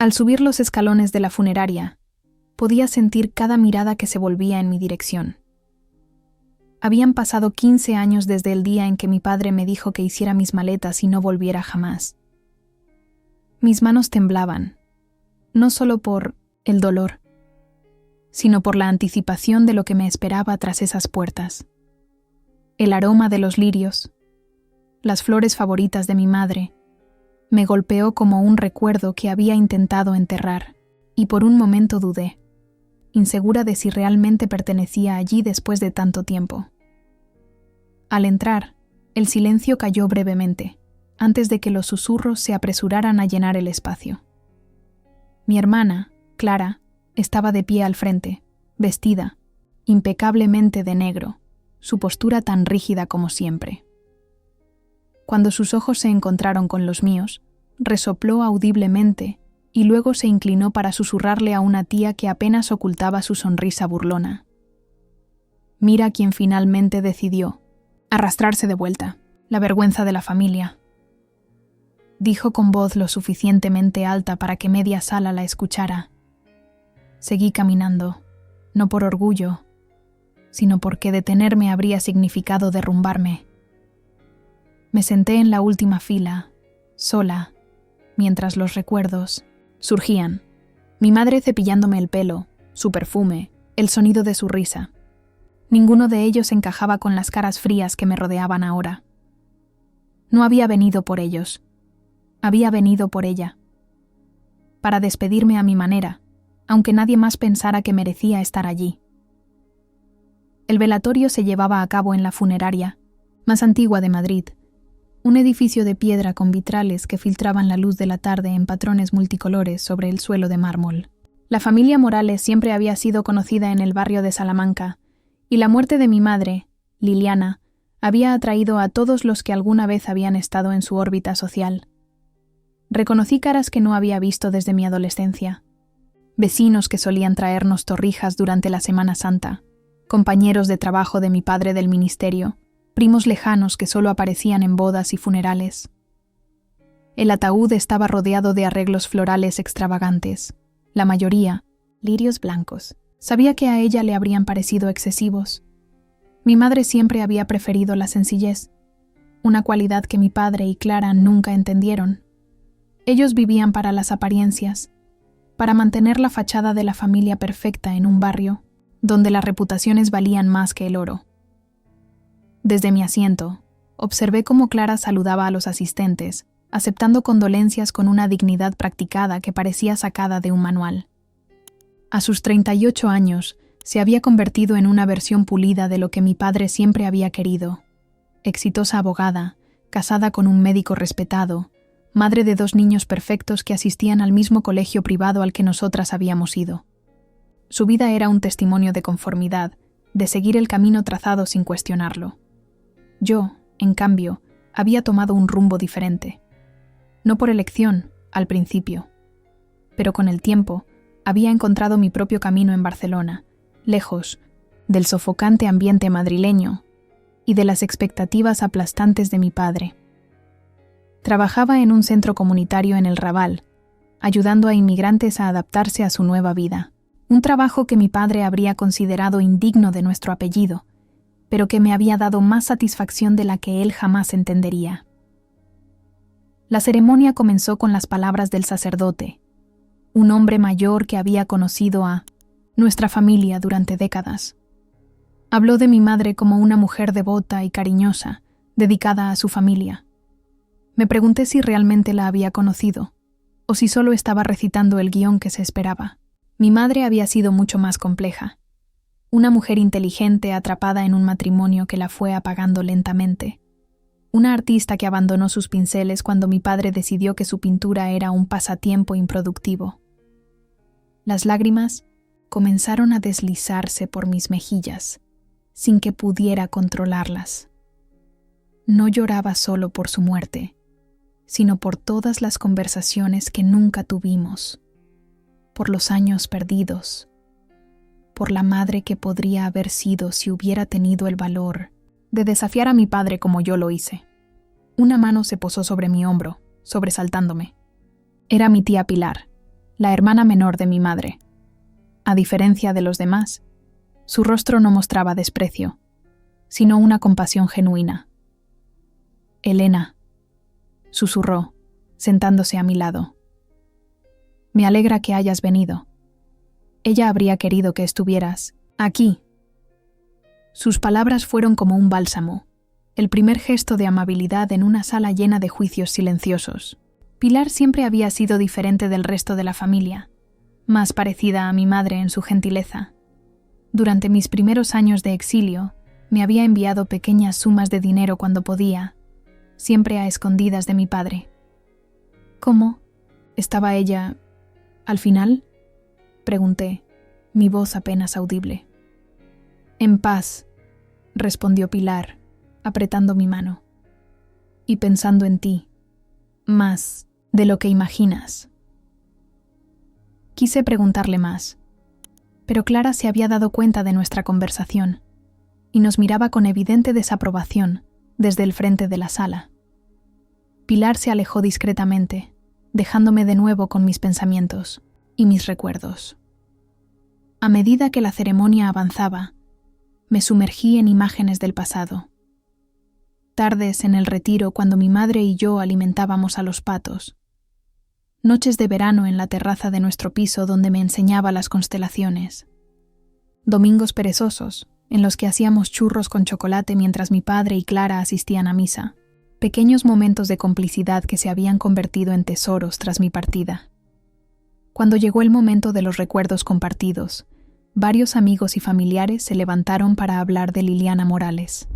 Al subir los escalones de la funeraria, podía sentir cada mirada que se volvía en mi dirección. Habían pasado 15 años desde el día en que mi padre me dijo que hiciera mis maletas y no volviera jamás. Mis manos temblaban, no solo por el dolor, sino por la anticipación de lo que me esperaba tras esas puertas. El aroma de los lirios, las flores favoritas de mi madre, me golpeó como un recuerdo que había intentado enterrar, y por un momento dudé, insegura de si realmente pertenecía allí después de tanto tiempo. Al entrar, el silencio cayó brevemente, antes de que los susurros se apresuraran a llenar el espacio. Mi hermana, Clara, estaba de pie al frente, vestida, impecablemente de negro, su postura tan rígida como siempre. Cuando sus ojos se encontraron con los míos, resopló audiblemente y luego se inclinó para susurrarle a una tía que apenas ocultaba su sonrisa burlona. Mira quien finalmente decidió arrastrarse de vuelta, la vergüenza de la familia. Dijo con voz lo suficientemente alta para que media sala la escuchara. Seguí caminando, no por orgullo, sino porque detenerme habría significado derrumbarme. Me senté en la última fila, sola, mientras los recuerdos surgían. Mi madre cepillándome el pelo, su perfume, el sonido de su risa. Ninguno de ellos encajaba con las caras frías que me rodeaban ahora. No había venido por ellos. Había venido por ella. Para despedirme a mi manera, aunque nadie más pensara que merecía estar allí. El velatorio se llevaba a cabo en la funeraria, más antigua de Madrid, un edificio de piedra con vitrales que filtraban la luz de la tarde en patrones multicolores sobre el suelo de mármol. La familia Morales siempre había sido conocida en el barrio de Salamanca, y la muerte de mi madre, Liliana, había atraído a todos los que alguna vez habían estado en su órbita social. Reconocí caras que no había visto desde mi adolescencia. Vecinos que solían traernos torrijas durante la Semana Santa, compañeros de trabajo de mi padre del ministerio, primos lejanos que solo aparecían en bodas y funerales. El ataúd estaba rodeado de arreglos florales extravagantes, la mayoría, lirios blancos. Sabía que a ella le habrían parecido excesivos. Mi madre siempre había preferido la sencillez, una cualidad que mi padre y Clara nunca entendieron. Ellos vivían para las apariencias, para mantener la fachada de la familia perfecta en un barrio donde las reputaciones valían más que el oro. Desde mi asiento, observé cómo Clara saludaba a los asistentes, aceptando condolencias con una dignidad practicada que parecía sacada de un manual. A sus 38 años, se había convertido en una versión pulida de lo que mi padre siempre había querido. Exitosa abogada, casada con un médico respetado, madre de 2 niños perfectos que asistían al mismo colegio privado al que nosotras habíamos ido. Su vida era un testimonio de conformidad, de seguir el camino trazado sin cuestionarlo. Yo, en cambio, había tomado un rumbo diferente. No por elección, al principio, pero con el tiempo había encontrado mi propio camino en Barcelona, lejos del sofocante ambiente madrileño y de las expectativas aplastantes de mi padre. Trabajaba en un centro comunitario en el Raval, ayudando a inmigrantes a adaptarse a su nueva vida. Un trabajo que mi padre habría considerado indigno de nuestro apellido, pero que me había dado más satisfacción de la que él jamás entendería. La ceremonia comenzó con las palabras del sacerdote, un hombre mayor que había conocido a nuestra familia durante décadas. Habló de mi madre como una mujer devota y cariñosa, dedicada a su familia. Me pregunté si realmente la había conocido, o si solo estaba recitando el guión que se esperaba. Mi madre había sido mucho más compleja. Una mujer inteligente atrapada en un matrimonio que la fue apagando lentamente. Una artista que abandonó sus pinceles cuando mi padre decidió que su pintura era un pasatiempo improductivo. Las lágrimas comenzaron a deslizarse por mis mejillas, sin que pudiera controlarlas. No lloraba solo por su muerte, sino por todas las conversaciones que nunca tuvimos, por los años perdidos, por la madre que podría haber sido si hubiera tenido el valor de desafiar a mi padre como yo lo hice. Una mano se posó sobre mi hombro, sobresaltándome. Era mi tía Pilar, la hermana menor de mi madre. A diferencia de los demás, su rostro no mostraba desprecio, sino una compasión genuina. «Elena», susurró, sentándose a mi lado. «Me alegra que hayas venido. Ella habría querido que estuvieras aquí». Sus palabras fueron como un bálsamo, el primer gesto de amabilidad en una sala llena de juicios silenciosos. Pilar siempre había sido diferente del resto de la familia, más parecida a mi madre en su gentileza. Durante mis primeros años de exilio, me había enviado pequeñas sumas de dinero cuando podía, siempre a escondidas de mi padre. ¿Cómo? ¿Estaba ella al final?, pregunté, mi voz apenas audible. «En paz», respondió Pilar, apretando mi mano. «Y pensando en ti, más de lo que imaginas». Quise preguntarle más, pero Clara se había dado cuenta de nuestra conversación y nos miraba con evidente desaprobación desde el frente de la sala. Pilar se alejó discretamente, dejándome de nuevo con mis pensamientos y mis recuerdos. A medida que la ceremonia avanzaba, me sumergí en imágenes del pasado. Tardes en el retiro cuando mi madre y yo alimentábamos a los patos. Noches de verano en la terraza de nuestro piso donde me enseñaba las constelaciones. Domingos perezosos en los que hacíamos churros con chocolate mientras mi padre y Clara asistían a misa. Pequeños momentos de complicidad que se habían convertido en tesoros tras mi partida. Cuando llegó el momento de los recuerdos compartidos, varios amigos y familiares se levantaron para hablar de Liliana Morales.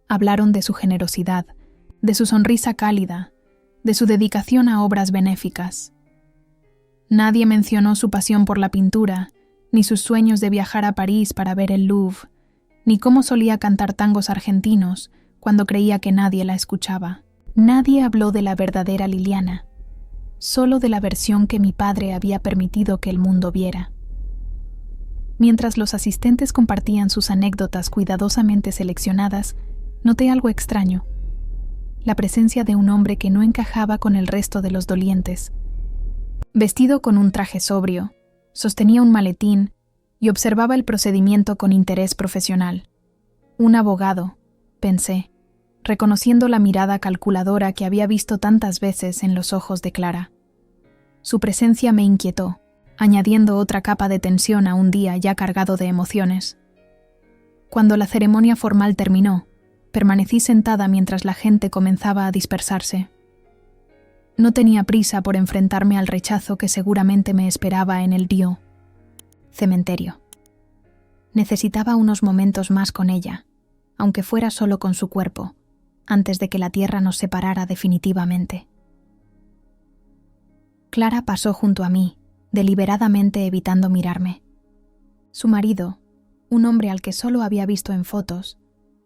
Hablaron de su generosidad, de su sonrisa cálida, de su dedicación a obras benéficas. Nadie mencionó su pasión por la pintura, ni sus sueños de viajar a París para ver el Louvre, ni cómo solía cantar tangos argentinos cuando creía que nadie la escuchaba. Nadie habló de la verdadera Liliana, solo de la versión que mi padre había permitido que el mundo viera. Mientras los asistentes compartían sus anécdotas cuidadosamente seleccionadas, noté algo extraño: la presencia de un hombre que no encajaba con el resto de los dolientes. Vestido con un traje sobrio, sostenía un maletín y observaba el procedimiento con interés profesional. Un abogado, pensé, reconociendo la mirada calculadora que había visto tantas veces en los ojos de Clara. Su presencia me inquietó, añadiendo otra capa de tensión a un día ya cargado de emociones. Cuando la ceremonia formal terminó, permanecí sentada mientras la gente comenzaba a dispersarse. No tenía prisa por enfrentarme al rechazo que seguramente me esperaba en el Dio cementerio. Necesitaba unos momentos más con ella, aunque fuera solo con su cuerpo, antes de que la tierra nos separara definitivamente. Clara pasó junto a mí, deliberadamente evitando mirarme. Su marido, un hombre al que solo había visto en fotos,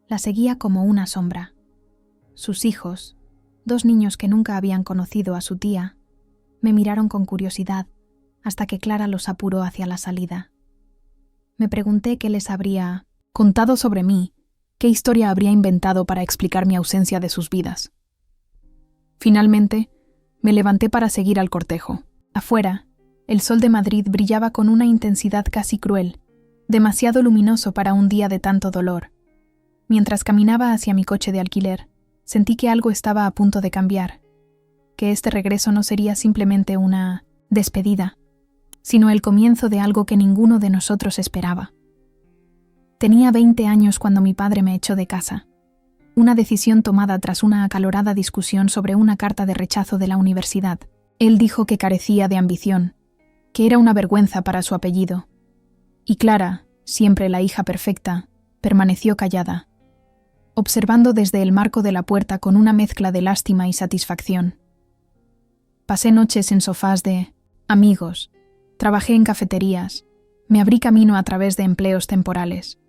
la seguía como una sombra. Sus hijos, 2 niños que nunca habían conocido a su tía, me miraron con curiosidad hasta que Clara los apuró hacia la salida. Me pregunté qué les habría contado sobre mí, qué historia habría inventado para explicar mi ausencia de sus vidas. Finalmente, me levanté para seguir al cortejo. Afuera, el sol de Madrid brillaba con una intensidad casi cruel, demasiado luminoso para un día de tanto dolor. Mientras caminaba hacia mi coche de alquiler, sentí que algo estaba a punto de cambiar, que este regreso no sería simplemente una despedida, sino el comienzo de algo que ninguno de nosotros esperaba. Tenía 20 años cuando mi padre me echó de casa, una decisión tomada tras una acalorada discusión sobre una carta de rechazo de la universidad. Él dijo que carecía de ambición, que era una vergüenza para su apellido, y Clara, siempre la hija perfecta, permaneció callada, observando desde el marco de la puerta con una mezcla de lástima y satisfacción. Pasé noches en sofás de amigos, trabajé en cafeterías, me abrí camino a través de empleos temporales.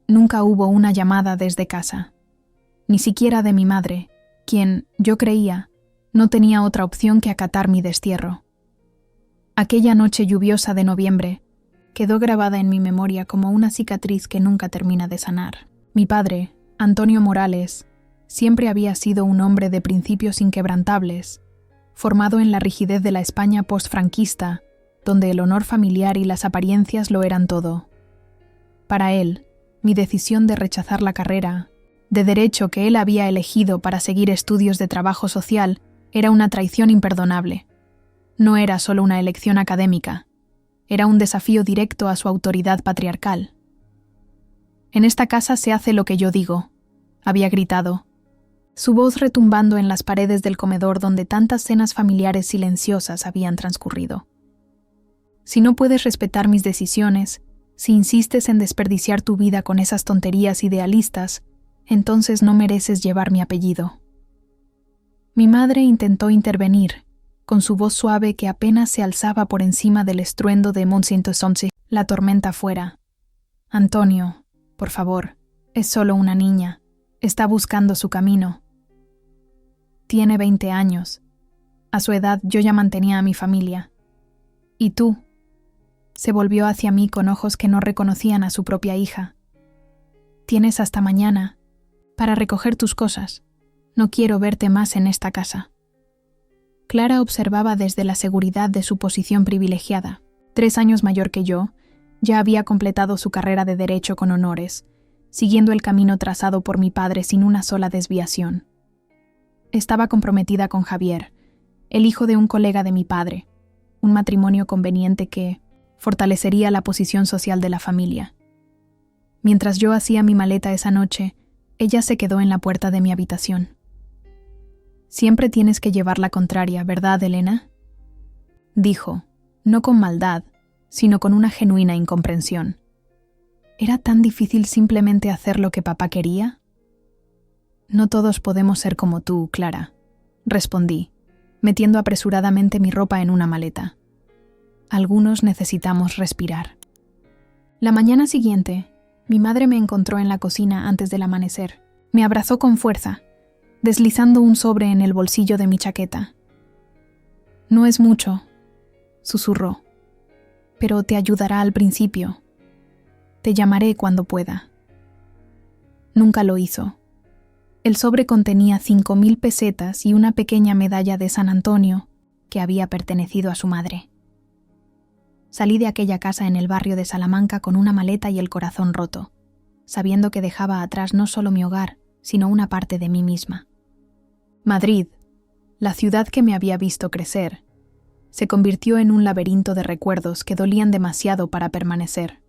Nunca hubo una llamada desde casa, ni siquiera de mi madre, quien, yo creía, no tenía otra opción que acatar mi destierro. Aquella noche lluviosa de noviembre quedó grabada en mi memoria como una cicatriz que nunca termina de sanar. Mi padre, Antonio Morales, siempre había sido un hombre de principios inquebrantables, formado en la rigidez de la España postfranquista, donde el honor familiar y las apariencias lo eran todo. Para él, mi decisión de rechazar la carrera de derecho que él había elegido para seguir estudios de trabajo social era una traición imperdonable. No era solo una elección académica, era un desafío directo a su autoridad patriarcal. «En esta casa se hace lo que yo digo», había gritado, su voz retumbando en las paredes del comedor donde tantas cenas familiares silenciosas habían transcurrido. «Si no puedes respetar mis decisiones, si insistes en desperdiciar tu vida con esas tonterías idealistas, entonces no mereces llevar mi apellido». Mi madre intentó intervenir, con su voz suave que apenas se alzaba por encima del estruendo de Mont-Saint-Saëns, la tormenta fuera. «Antonio, por favor, es solo una niña, está buscando su camino. Tiene 20 años. A su edad yo ya mantenía a mi familia. ¿Y tú?». Se volvió hacia mí con ojos que no reconocían a su propia hija. «Tienes hasta mañana para recoger tus cosas. No quiero verte más en esta casa». Clara observaba desde la seguridad de su posición privilegiada. 3 años mayor que yo, ya había completado su carrera de derecho con honores, siguiendo el camino trazado por mi padre sin una sola desviación. Estaba comprometida con Javier, el hijo de un colega de mi padre, un matrimonio conveniente que fortalecería la posición social de la familia. Mientras yo hacía mi maleta esa noche, ella se quedó en la puerta de mi habitación. «Siempre tienes que llevar la contraria, ¿verdad, Elena?», dijo, no con maldad, sino con una genuina incomprensión. ¿Era tan difícil simplemente hacer lo que papá quería? «No todos podemos ser como tú, Clara», respondí, metiendo apresuradamente mi ropa en una maleta. «Algunos necesitamos respirar». La mañana siguiente, mi madre me encontró en la cocina antes del amanecer. Me abrazó con fuerza, deslizando un sobre en el bolsillo de mi chaqueta. «No es mucho», susurró, «pero te ayudará al principio. Te llamaré cuando pueda». Nunca lo hizo. El sobre contenía 5.000 pesetas y una pequeña medalla de San Antonio que había pertenecido a su madre. Salí de aquella casa en el barrio de Salamanca con una maleta y el corazón roto, sabiendo que dejaba atrás no solo mi hogar, sino una parte de mí misma. Madrid, la ciudad que me había visto crecer, se convirtió en un laberinto de recuerdos que dolían demasiado para permanecer.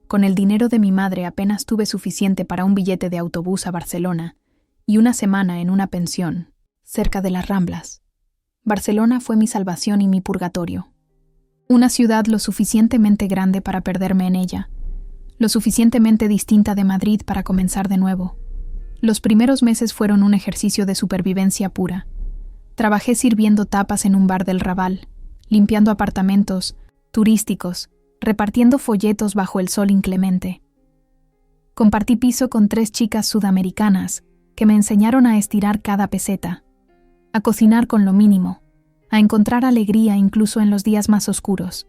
Con el dinero de mi madre apenas tuve suficiente para un billete de autobús a Barcelona y una semana en una pensión, cerca de las Ramblas. Barcelona fue mi salvación y mi purgatorio. Una ciudad lo suficientemente grande para perderme en ella, lo suficientemente distinta de Madrid para comenzar de nuevo. Los primeros meses fueron un ejercicio de supervivencia pura. Trabajé sirviendo tapas en un bar del Raval, limpiando apartamentos turísticos, repartiendo folletos bajo el sol inclemente. Compartí piso con 3 chicas sudamericanas que me enseñaron a estirar cada peseta, a cocinar con lo mínimo, a encontrar alegría incluso en los días más oscuros.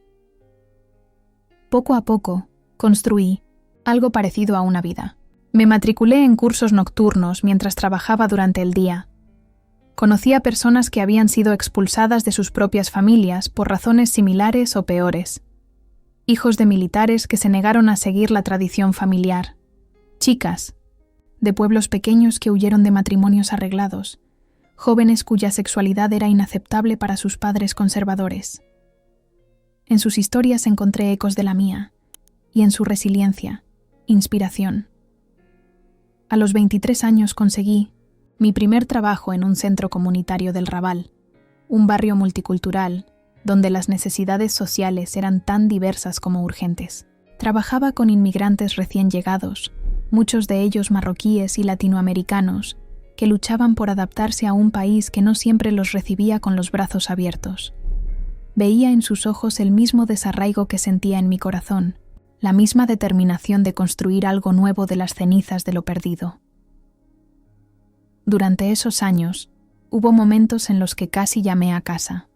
Poco a poco, construí algo parecido a una vida. Me matriculé en cursos nocturnos mientras trabajaba durante el día. Conocí a personas que habían sido expulsadas de sus propias familias por razones similares o peores. Hijos de militares que se negaron a seguir la tradición familiar. Chicas, de pueblos pequeños que huyeron de matrimonios arreglados. Jóvenes cuya sexualidad era inaceptable para sus padres conservadores. En sus historias encontré ecos de la mía, y en su resiliencia, inspiración. A los 23 años conseguí mi primer trabajo en un centro comunitario del Raval, un barrio multicultural, donde las necesidades sociales eran tan diversas como urgentes. Trabajaba con inmigrantes recién llegados, muchos de ellos marroquíes y latinoamericanos, que luchaban por adaptarse a un país que no siempre los recibía con los brazos abiertos. Veía en sus ojos el mismo desarraigo que sentía en mi corazón, la misma determinación de construir algo nuevo de las cenizas de lo perdido. Durante esos años, hubo momentos en los que casi llamé a casa.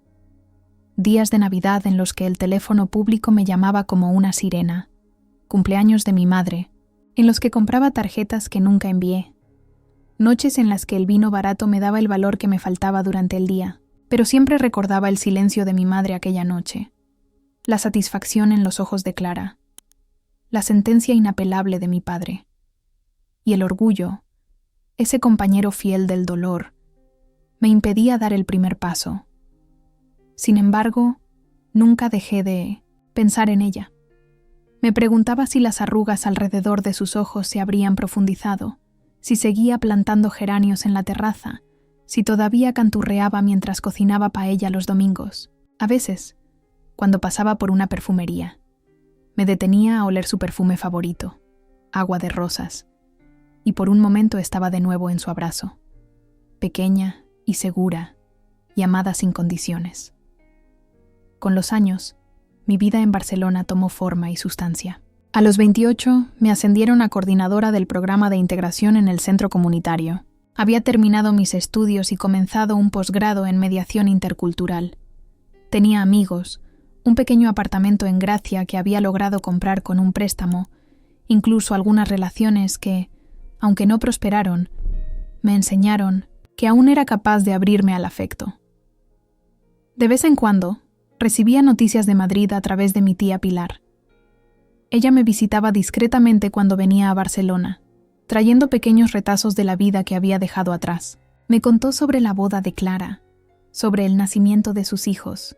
Días de Navidad en los que el teléfono público me llamaba como una sirena. Cumpleaños de mi madre, en los que compraba tarjetas que nunca envié. Noches en las que el vino barato me daba el valor que me faltaba durante el día. Pero siempre recordaba el silencio de mi madre aquella noche, la satisfacción en los ojos de Clara, la sentencia inapelable de mi padre, y el orgullo, ese compañero fiel del dolor, me impedía dar el primer paso. Sin embargo, nunca dejé de pensar en ella. Me preguntaba si las arrugas alrededor de sus ojos se habrían profundizado, si seguía plantando geranios en la terraza, si todavía canturreaba mientras cocinaba paella los domingos. A veces, cuando pasaba por una perfumería, me detenía a oler su perfume favorito, agua de rosas, y por un momento estaba de nuevo en su abrazo, pequeña y segura, y amada sin condiciones. Con los años, mi vida en Barcelona tomó forma y sustancia. A los 28 me ascendieron a coordinadora del programa de integración en el centro comunitario. Había terminado mis estudios y comenzado un posgrado en mediación intercultural. Tenía amigos, un pequeño apartamento en Gracia que había logrado comprar con un préstamo, incluso algunas relaciones que, aunque no prosperaron, me enseñaron que aún era capaz de abrirme al afecto. De vez en cuando, recibía noticias de Madrid a través de mi tía Pilar. Ella me visitaba discretamente cuando venía a Barcelona, trayendo pequeños retazos de la vida que había dejado atrás. Me contó sobre la boda de Clara, sobre el nacimiento de sus hijos,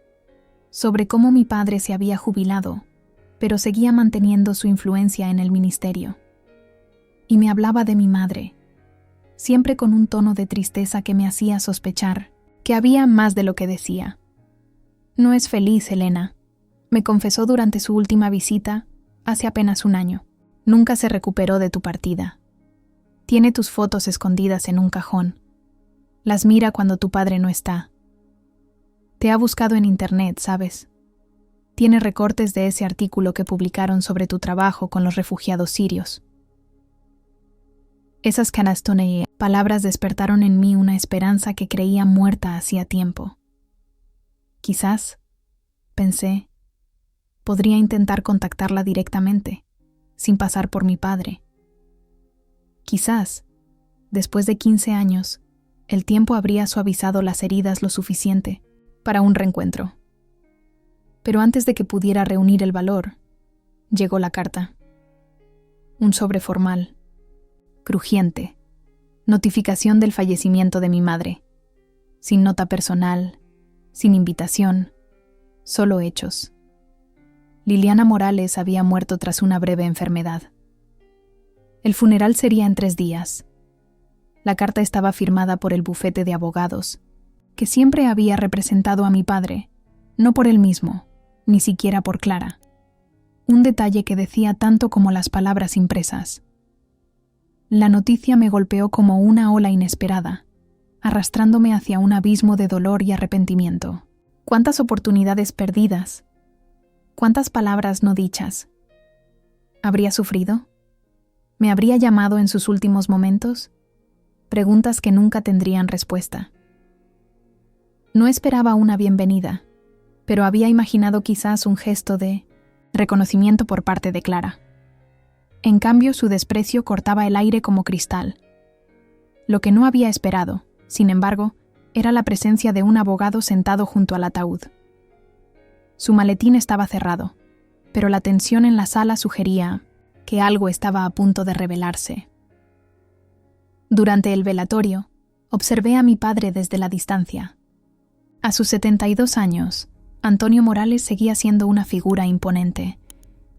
sobre cómo mi padre se había jubilado, pero seguía manteniendo su influencia en el ministerio. Y me hablaba de mi madre, siempre con un tono de tristeza que me hacía sospechar que había más de lo que decía. No es feliz, Elena, me confesó durante su última visita, hace apenas un año. Nunca se recuperó de tu partida. Tiene tus fotos escondidas en un cajón. Las mira cuando tu padre no está. Te ha buscado en internet, ¿sabes? Tiene recortes de ese artículo que publicaron sobre tu trabajo con los refugiados sirios. Esas canastone palabras despertaron en mí una esperanza que creía muerta hacía tiempo. Quizás, pensé, podría intentar contactarla directamente, sin pasar por mi padre. Quizás, después de 15 años, el tiempo habría suavizado las heridas lo suficiente para un reencuentro. Pero antes de que pudiera reunir el valor, llegó la carta. Un sobre formal, crujiente, notificación del fallecimiento de mi madre, sin nota personal, sin invitación, solo hechos. Liliana Morales había muerto tras una breve enfermedad. El funeral sería en 3 días. La carta estaba firmada por el bufete de abogados, que siempre había representado a mi padre, no por él mismo, ni siquiera por Clara. Un detalle que decía tanto como las palabras impresas. La noticia me golpeó como una ola inesperada, arrastrándome hacia un abismo de dolor y arrepentimiento. ¿Cuántas oportunidades perdidas? ¿Cuántas palabras no dichas? ¿Habría sufrido? ¿Me habría llamado en sus últimos momentos? Preguntas que nunca tendrían respuesta. No esperaba una bienvenida, pero había imaginado quizás un gesto de reconocimiento por parte de Clara. En cambio, su desprecio cortaba el aire como cristal. Lo que no había esperado, sin embargo, era la presencia de un abogado sentado junto al ataúd. Su maletín estaba cerrado, pero la tensión en la sala sugería que algo estaba a punto de revelarse. Durante el velatorio, observé a mi padre desde la distancia. A sus 72 años, Antonio Morales seguía siendo una figura imponente,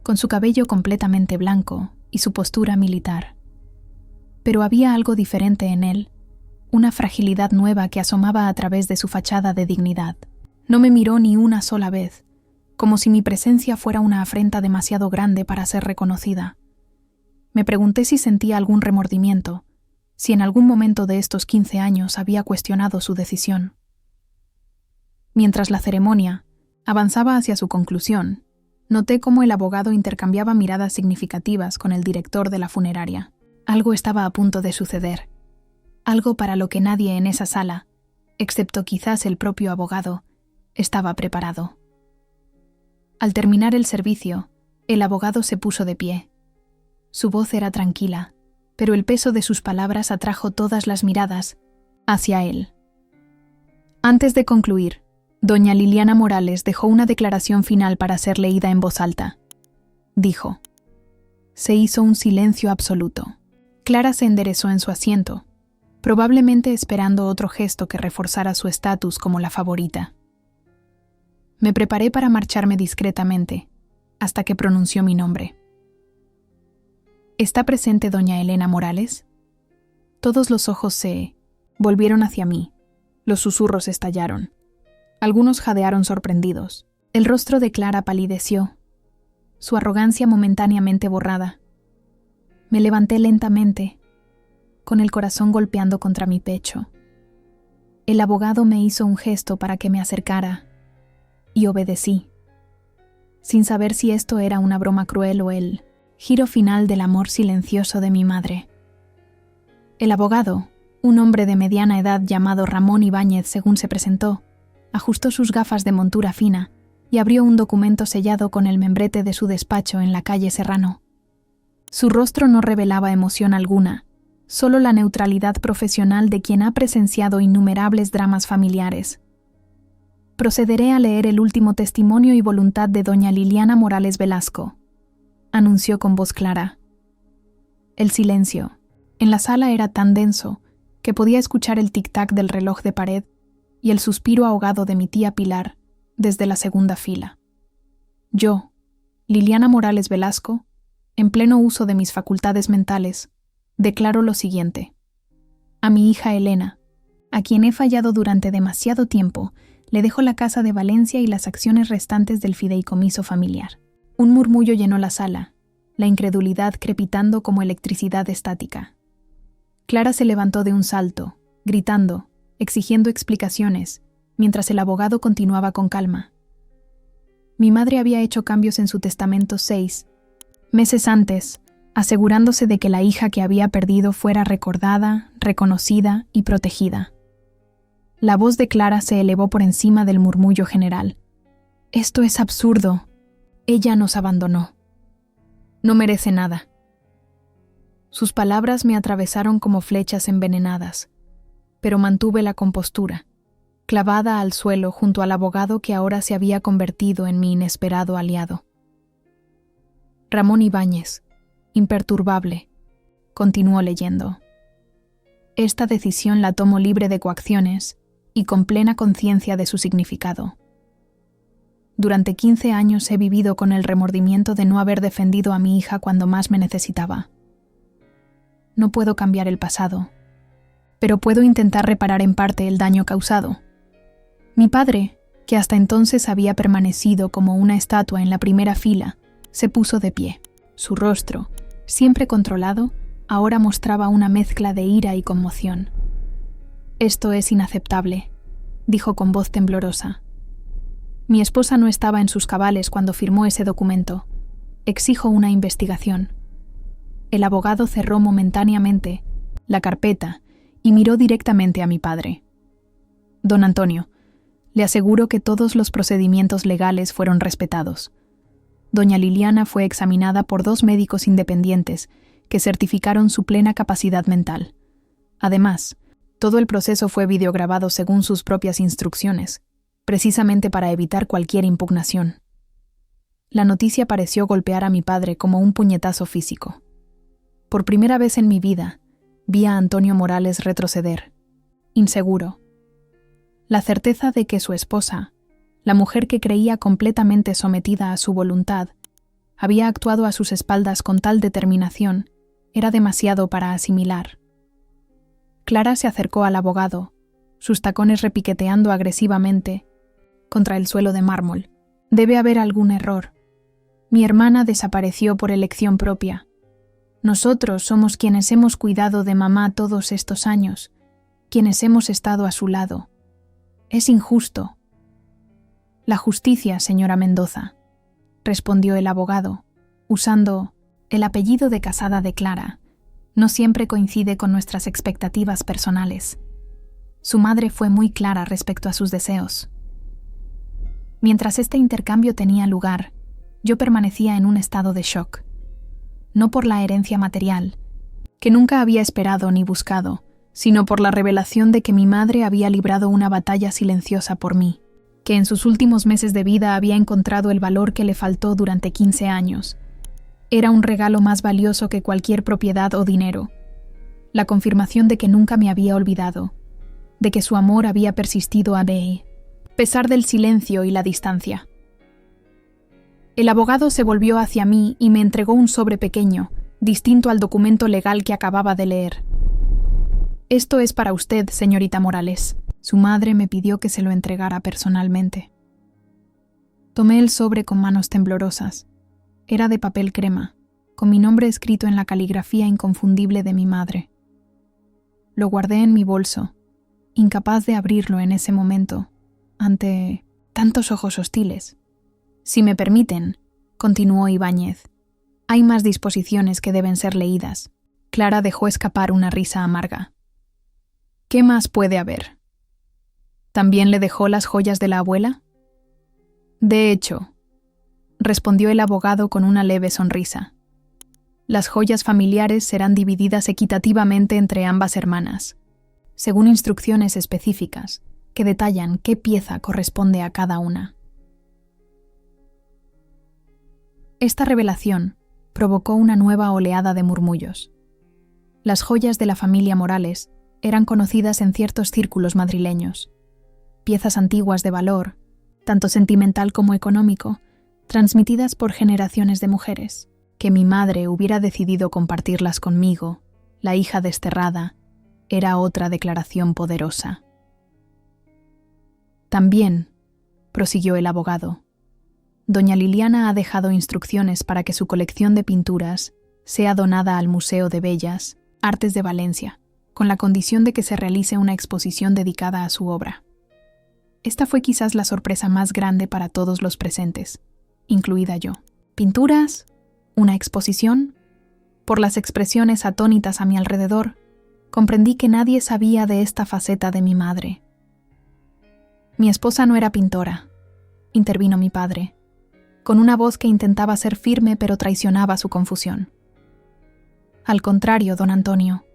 con su cabello completamente blanco y su postura militar. Pero había algo diferente en él, una fragilidad nueva que asomaba a través de su fachada de dignidad. No me miró ni una sola vez, como si mi presencia fuera una afrenta demasiado grande para ser reconocida. Me pregunté si sentía algún remordimiento, si en algún momento de estos 15 años había cuestionado su decisión. Mientras la ceremonia avanzaba hacia su conclusión, noté cómo el abogado intercambiaba miradas significativas con el director de la funeraria. Algo estaba a punto de suceder, algo para lo que nadie en esa sala, excepto quizás el propio abogado, estaba preparado. Al terminar el servicio, el abogado se puso de pie. Su voz era tranquila, pero el peso de sus palabras atrajo todas las miradas hacia él. Antes de concluir, doña Liliana Morales dejó una declaración final para ser leída en voz alta. Dijo: se hizo un silencio absoluto. Clara se enderezó en su asiento, probablemente esperando otro gesto que reforzara su estatus como la favorita. Me preparé para marcharme discretamente, hasta que pronunció mi nombre. ¿Está presente doña Elena Morales? Todos los ojos se volvieron hacia mí. Los susurros estallaron. Algunos jadearon sorprendidos. El rostro de Clara palideció, su arrogancia momentáneamente borrada. Me levanté lentamente, con el corazón golpeando contra mi pecho. El abogado me hizo un gesto para que me acercara, y obedecí, sin saber si esto era una broma cruel o el giro final del amor silencioso de mi madre. El abogado, un hombre de mediana edad llamado Ramón Ibáñez según se presentó, ajustó sus gafas de montura fina y abrió un documento sellado con el membrete de su despacho en la calle Serrano. Su rostro no revelaba emoción alguna, solo la neutralidad profesional de quien ha presenciado innumerables dramas familiares. Procederé a leer el último testimonio y voluntad de doña Liliana Morales Velasco, anunció con voz clara. El silencio en la sala era tan denso que podía escuchar el tic-tac del reloj de pared y el suspiro ahogado de mi tía Pilar desde la segunda fila. Yo, Liliana Morales Velasco, en pleno uso de mis facultades mentales, declaro lo siguiente. A mi hija Elena, a quien he fallado durante demasiado tiempo, le dejo la casa de Valencia y las acciones restantes del fideicomiso familiar. Un murmullo llenó la sala, la incredulidad crepitando como electricidad estática. Clara se levantó de un salto, gritando, exigiendo explicaciones, mientras el abogado continuaba con calma. Mi madre había hecho cambios en su testamento 6 meses antes, asegurándose de que la hija que había perdido fuera recordada, reconocida y protegida. La voz de Clara se elevó por encima del murmullo general. Esto es absurdo. Ella nos abandonó. No merece nada. Sus palabras me atravesaron como flechas envenenadas, pero mantuve la compostura, clavada al suelo junto al abogado que ahora se había convertido en mi inesperado aliado. Ramón Ibáñez, imperturbable, continuó leyendo. Esta decisión la tomo libre de coacciones y con plena conciencia de su significado. Durante 15 años he vivido con el remordimiento de no haber defendido a mi hija cuando más me necesitaba. No puedo cambiar el pasado, pero puedo intentar reparar en parte el daño causado. Mi padre, que hasta entonces había permanecido como una estatua en la primera fila, se puso de pie. Su rostro, siempre controlado, ahora mostraba una mezcla de ira y conmoción. «Esto es inaceptable», dijo con voz temblorosa. «Mi esposa no estaba en sus cabales cuando firmó ese documento. Exijo una investigación». El abogado cerró momentáneamente la carpeta y miró directamente a mi padre. «Don Antonio, le aseguro que todos los procedimientos legales fueron respetados. Doña Liliana fue examinada por 2 médicos independientes que certificaron su plena capacidad mental. Además, todo el proceso fue videograbado según sus propias instrucciones, precisamente para evitar cualquier impugnación». La noticia pareció golpear a mi padre como un puñetazo físico. Por primera vez en mi vida, vi a Antonio Morales retroceder, inseguro. La certeza de que su esposa, la mujer que creía completamente sometida a su voluntad, había actuado a sus espaldas con tal determinación, era demasiado para asimilar. Clara se acercó al abogado, sus tacones repiqueteando agresivamente contra el suelo de mármol. «Debe haber algún error. Mi hermana desapareció por elección propia. Nosotros somos quienes hemos cuidado de mamá todos estos años, quienes hemos estado a su lado. Es injusto». «La justicia, señora Mendoza», respondió el abogado, usando el apellido de casada de Clara. «No siempre coincide con nuestras expectativas personales». Su madre fue muy clara respecto a sus deseos. Mientras este intercambio tenía lugar, yo permanecía en un estado de shock. No por la herencia material, que nunca había esperado ni buscado, sino por la revelación de que mi madre había librado una batalla silenciosa por mí, que en sus últimos meses de vida había encontrado el valor que le faltó durante 15 años. Era un regalo más valioso que cualquier propiedad o dinero. La confirmación de que nunca me había olvidado, de que su amor había persistido a pesar del silencio y la distancia. El abogado se volvió hacia mí y me entregó un sobre pequeño, distinto al documento legal que acababa de leer. «Esto es para usted, señorita Morales». Su madre me pidió que se lo entregara personalmente. Tomé el sobre con manos temblorosas. Era de papel crema, con mi nombre escrito en la caligrafía inconfundible de mi madre. Lo guardé en mi bolso, incapaz de abrirlo en ese momento, ante tantos ojos hostiles. «Si me permiten», continuó Ibáñez, «hay más disposiciones que deben ser leídas». Clara dejó escapar una risa amarga. «¿Qué más puede haber? ¿También le dejó las joyas de la abuela?» «De hecho», respondió el abogado con una leve sonrisa, «las joyas familiares serán divididas equitativamente entre ambas hermanas, según instrucciones específicas que detallan qué pieza corresponde a cada una». Esta revelación provocó una nueva oleada de murmullos. Las joyas de la familia Morales eran conocidas en ciertos círculos madrileños. Piezas antiguas de valor, tanto sentimental como económico, transmitidas por generaciones de mujeres. Que mi madre hubiera decidido compartirlas conmigo, la hija desterrada, era otra declaración poderosa. «También», prosiguió el abogado, «doña Liliana ha dejado instrucciones para que su colección de pinturas sea donada al Museo de Bellas Artes de Valencia, con la condición de que se realice una exposición dedicada a su obra». Esta fue quizás la sorpresa más grande para todos los presentes, incluida yo. ¿Pinturas? ¿Una exposición? Por las expresiones atónitas a mi alrededor, comprendí que nadie sabía de esta faceta de mi madre. «Mi esposa no era pintora», intervino mi padre, con una voz que intentaba ser firme pero traicionaba su confusión. «Al contrario, don Antonio»,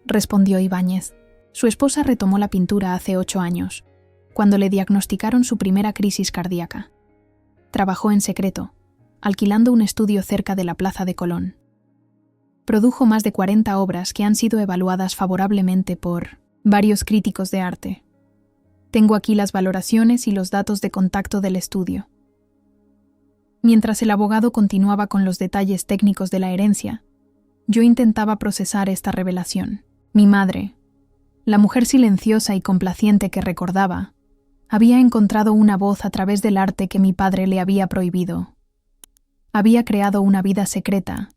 respondió Ibáñez. «Su esposa retomó la pintura hace 8 años, cuando le diagnosticaron su primera crisis cardíaca. Trabajó en secreto, alquilando un estudio cerca de la Plaza de Colón. Produjo más de 40 obras que han sido evaluadas favorablemente por varios críticos de arte. Tengo aquí las valoraciones y los datos de contacto del estudio». Mientras el abogado continuaba con los detalles técnicos de la herencia, yo intentaba procesar esta revelación. Mi madre, la mujer silenciosa y complaciente que recordaba, había encontrado una voz a través del arte que mi padre le había prohibido. Había creado una vida secreta,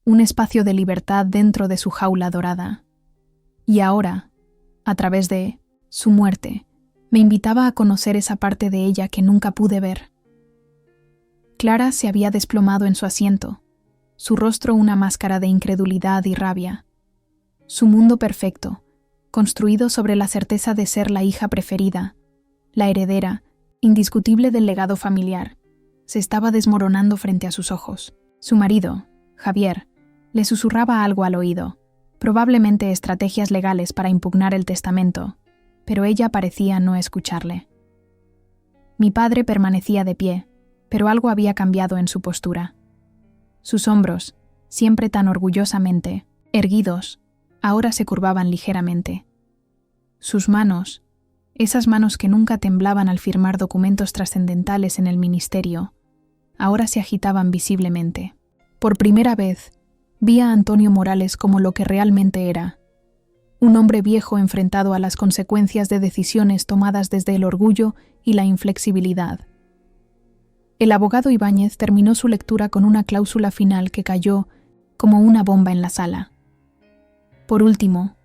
un espacio de libertad dentro de su jaula dorada. Y ahora, a través de su muerte, me invitaba a conocer esa parte de ella que nunca pude ver. Clara se había desplomado en su asiento, su rostro una máscara de incredulidad y rabia. Su mundo perfecto, construido sobre la certeza de ser la hija preferida, la heredera, indiscutible del legado familiar, se estaba desmoronando frente a sus ojos. Su marido, Javier, le susurraba algo al oído, probablemente estrategias legales para impugnar el testamento, pero ella parecía no escucharle. Mi padre permanecía de pie, pero algo había cambiado en su postura. Sus hombros, siempre tan orgullosamente erguidos, ahora se curvaban ligeramente. Sus manos, esas manos que nunca temblaban al firmar documentos trascendentales en el ministerio, ahora se agitaban visiblemente. Por primera vez, vi a Antonio Morales como lo que realmente era, un hombre viejo enfrentado a las consecuencias de decisiones tomadas desde el orgullo y la inflexibilidad. El abogado Ibáñez terminó su lectura con una cláusula final que cayó como una bomba en la sala. Por último,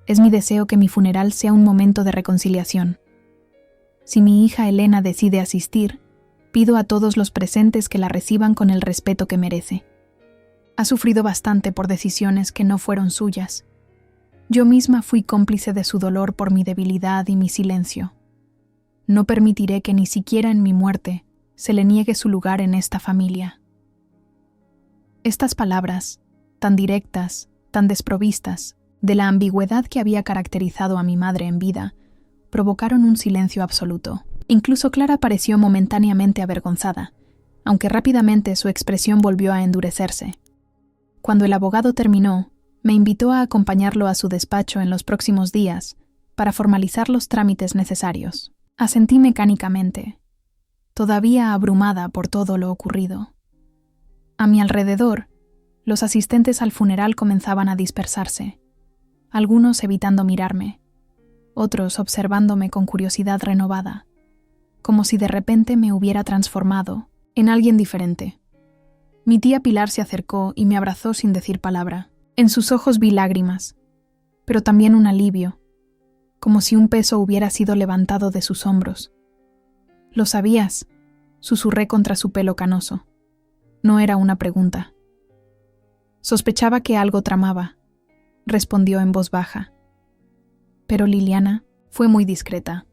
es mi deseo que mi funeral sea un momento de reconciliación. Si mi hija Elena decide asistir, pido a todos los presentes que la reciban con el respeto que merece. Ha sufrido bastante por decisiones que no fueron suyas. Yo misma fui cómplice de su dolor por mi debilidad y mi silencio. No permitiré que ni siquiera en mi muerte se le niegue su lugar en esta familia. Estas palabras, tan directas, tan desprovistas de la ambigüedad que había caracterizado a mi madre en vida, provocaron un silencio absoluto. Incluso Clara pareció momentáneamente avergonzada, aunque rápidamente su expresión volvió a endurecerse. Cuando el abogado terminó, me invitó a acompañarlo a su despacho en los próximos días para formalizar los trámites necesarios. Asentí mecánicamente, todavía abrumada por todo lo ocurrido. A mi alrededor, los asistentes al funeral comenzaban a dispersarse, algunos evitando mirarme, otros observándome con curiosidad renovada, como si de repente me hubiera transformado en alguien diferente. Mi tía Pilar se acercó y me abrazó sin decir palabra. En sus ojos vi lágrimas, pero también un alivio, como si un peso hubiera sido levantado de sus hombros. «¿Lo sabías?», susurré contra su pelo canoso. No era una pregunta. «Sospechaba que algo tramaba», respondió en voz baja. Pero Liliana fue muy discreta.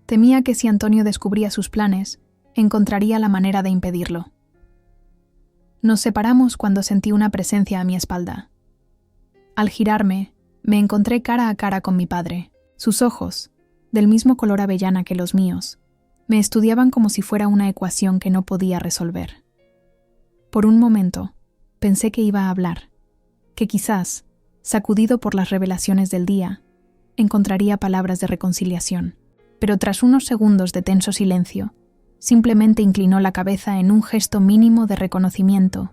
Temía que si Antonio descubría sus planes, encontraría la manera de impedirlo. Nos separamos cuando sentí una presencia a mi espalda. Al girarme, me encontré cara a cara con mi padre. Sus ojos, del mismo color avellana que los míos, me estudiaban como si fuera una ecuación que no podía resolver. Por un momento, pensé que iba a hablar, que quizás, sacudido por las revelaciones del día, encontraría palabras de reconciliación. Pero tras unos segundos de tenso silencio, simplemente inclinó la cabeza en un gesto mínimo de reconocimiento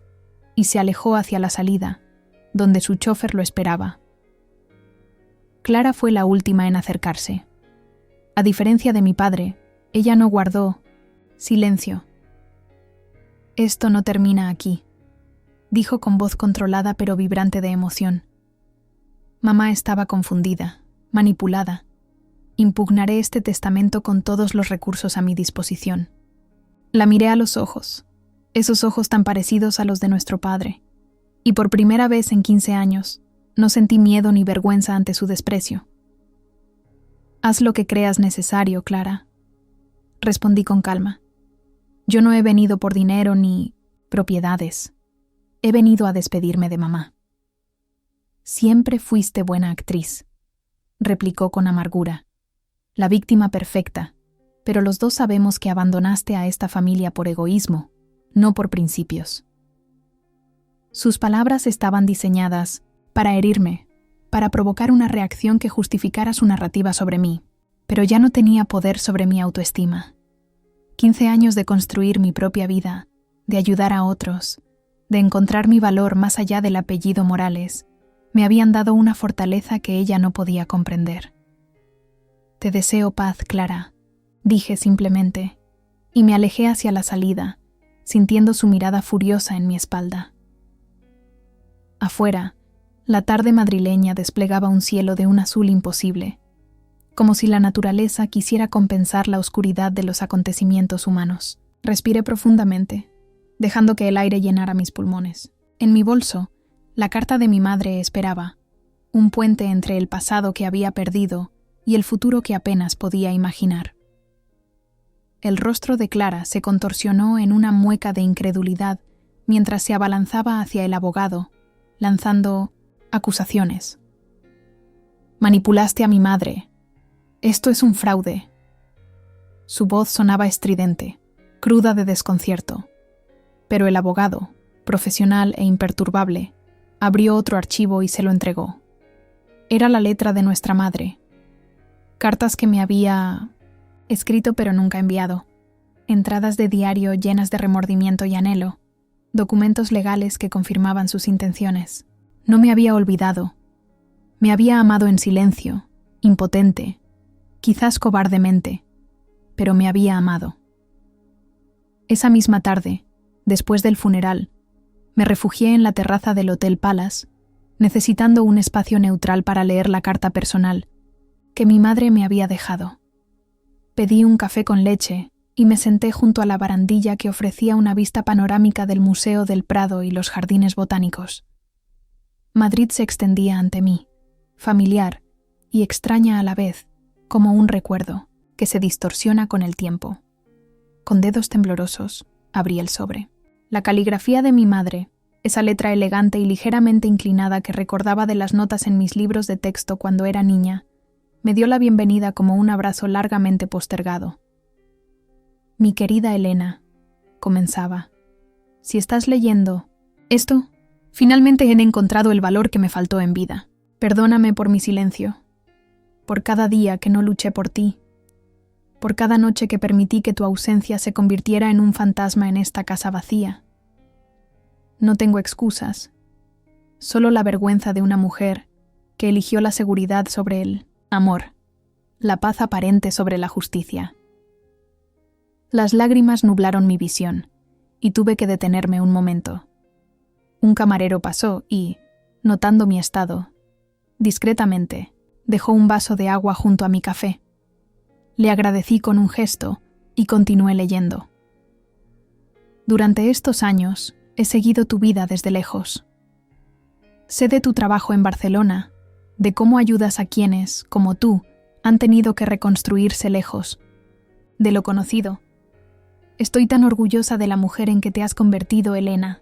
y se alejó hacia la salida, donde su chófer lo esperaba. Clara fue la última en acercarse. A diferencia de mi padre, ella no guardó silencio. «Esto no termina aquí», dijo con voz controlada pero vibrante de emoción. Mamá estaba confundida, manipulada. Impugnaré este testamento con todos los recursos a mi disposición. La miré a los ojos, esos ojos tan parecidos a los de nuestro padre, y por primera vez en 15 años, no sentí miedo ni vergüenza ante su desprecio. «Haz lo que creas necesario, Clara», respondí con calma. «Yo no he venido por dinero ni propiedades. He venido a despedirme de mamá». «Siempre fuiste buena actriz», replicó con amargura. «La víctima perfecta, pero los dos sabemos que abandonaste a esta familia por egoísmo, no por principios». Sus palabras estaban diseñadas para herirme, para provocar una reacción que justificara su narrativa sobre mí, pero ya no tenía poder sobre mi autoestima. 15 años de construir mi propia vida, de ayudar a otros, de encontrar mi valor más allá del apellido Morales, me habían dado una fortaleza que ella no podía comprender. «Te deseo paz, Clara», dije simplemente, y me alejé hacia la salida, sintiendo su mirada furiosa en mi espalda. Afuera, la tarde madrileña desplegaba un cielo de un azul imposible, como si la naturaleza quisiera compensar la oscuridad de los acontecimientos humanos. Respiré profundamente, dejando que el aire llenara mis pulmones. En mi bolso, la carta de mi madre esperaba, un puente entre el pasado que había perdido y el futuro que apenas podía imaginar. El rostro de Clara se contorsionó en una mueca de incredulidad mientras se abalanzaba hacia el abogado, lanzando acusaciones. «Manipulaste a mi madre. Esto es un fraude». Su voz sonaba estridente, cruda de desconcierto, pero el abogado, profesional e imperturbable, abrió otro archivo y se lo entregó. Era la letra de nuestra madre. Cartas que me había escrito pero nunca enviado, entradas de diario llenas de remordimiento y anhelo, documentos legales que confirmaban sus intenciones. No me había olvidado. Me había amado en silencio, impotente, quizás cobardemente, pero me había amado. Esa misma tarde, después del funeral, me refugié en la terraza del Hotel Palace, necesitando un espacio neutral para leer la carta personal que mi madre me había dejado. Pedí un café con leche y me senté junto a la barandilla que ofrecía una vista panorámica del Museo del Prado y los jardines botánicos. Madrid se extendía ante mí, familiar y extraña a la vez, como un recuerdo que se distorsiona con el tiempo. Con dedos temblorosos, abrí el sobre. La caligrafía de mi madre, esa letra elegante y ligeramente inclinada que recordaba de las notas en mis libros de texto cuando era niña, me dio la bienvenida como un abrazo largamente postergado. Mi querida Elena, comenzaba, si estás leyendo esto, finalmente he encontrado el valor que me faltó en vida. Perdóname por mi silencio, por cada día que no luché por ti, por cada noche que permití que tu ausencia se convirtiera en un fantasma en esta casa vacía. No tengo excusas, solo la vergüenza de una mujer que eligió la seguridad sobre el amor, la paz aparente sobre la justicia. Las lágrimas nublaron mi visión, y tuve que detenerme un momento. Un camarero pasó y, notando mi estado, discretamente, dejó un vaso de agua junto a mi café. Le agradecí con un gesto y continué leyendo. Durante estos años, he seguido tu vida desde lejos. Sé de tu trabajo en Barcelona, de cómo ayudas a quienes, como tú, han tenido que reconstruirse lejos, de lo conocido. Estoy tan orgullosa de la mujer en que te has convertido, Elena.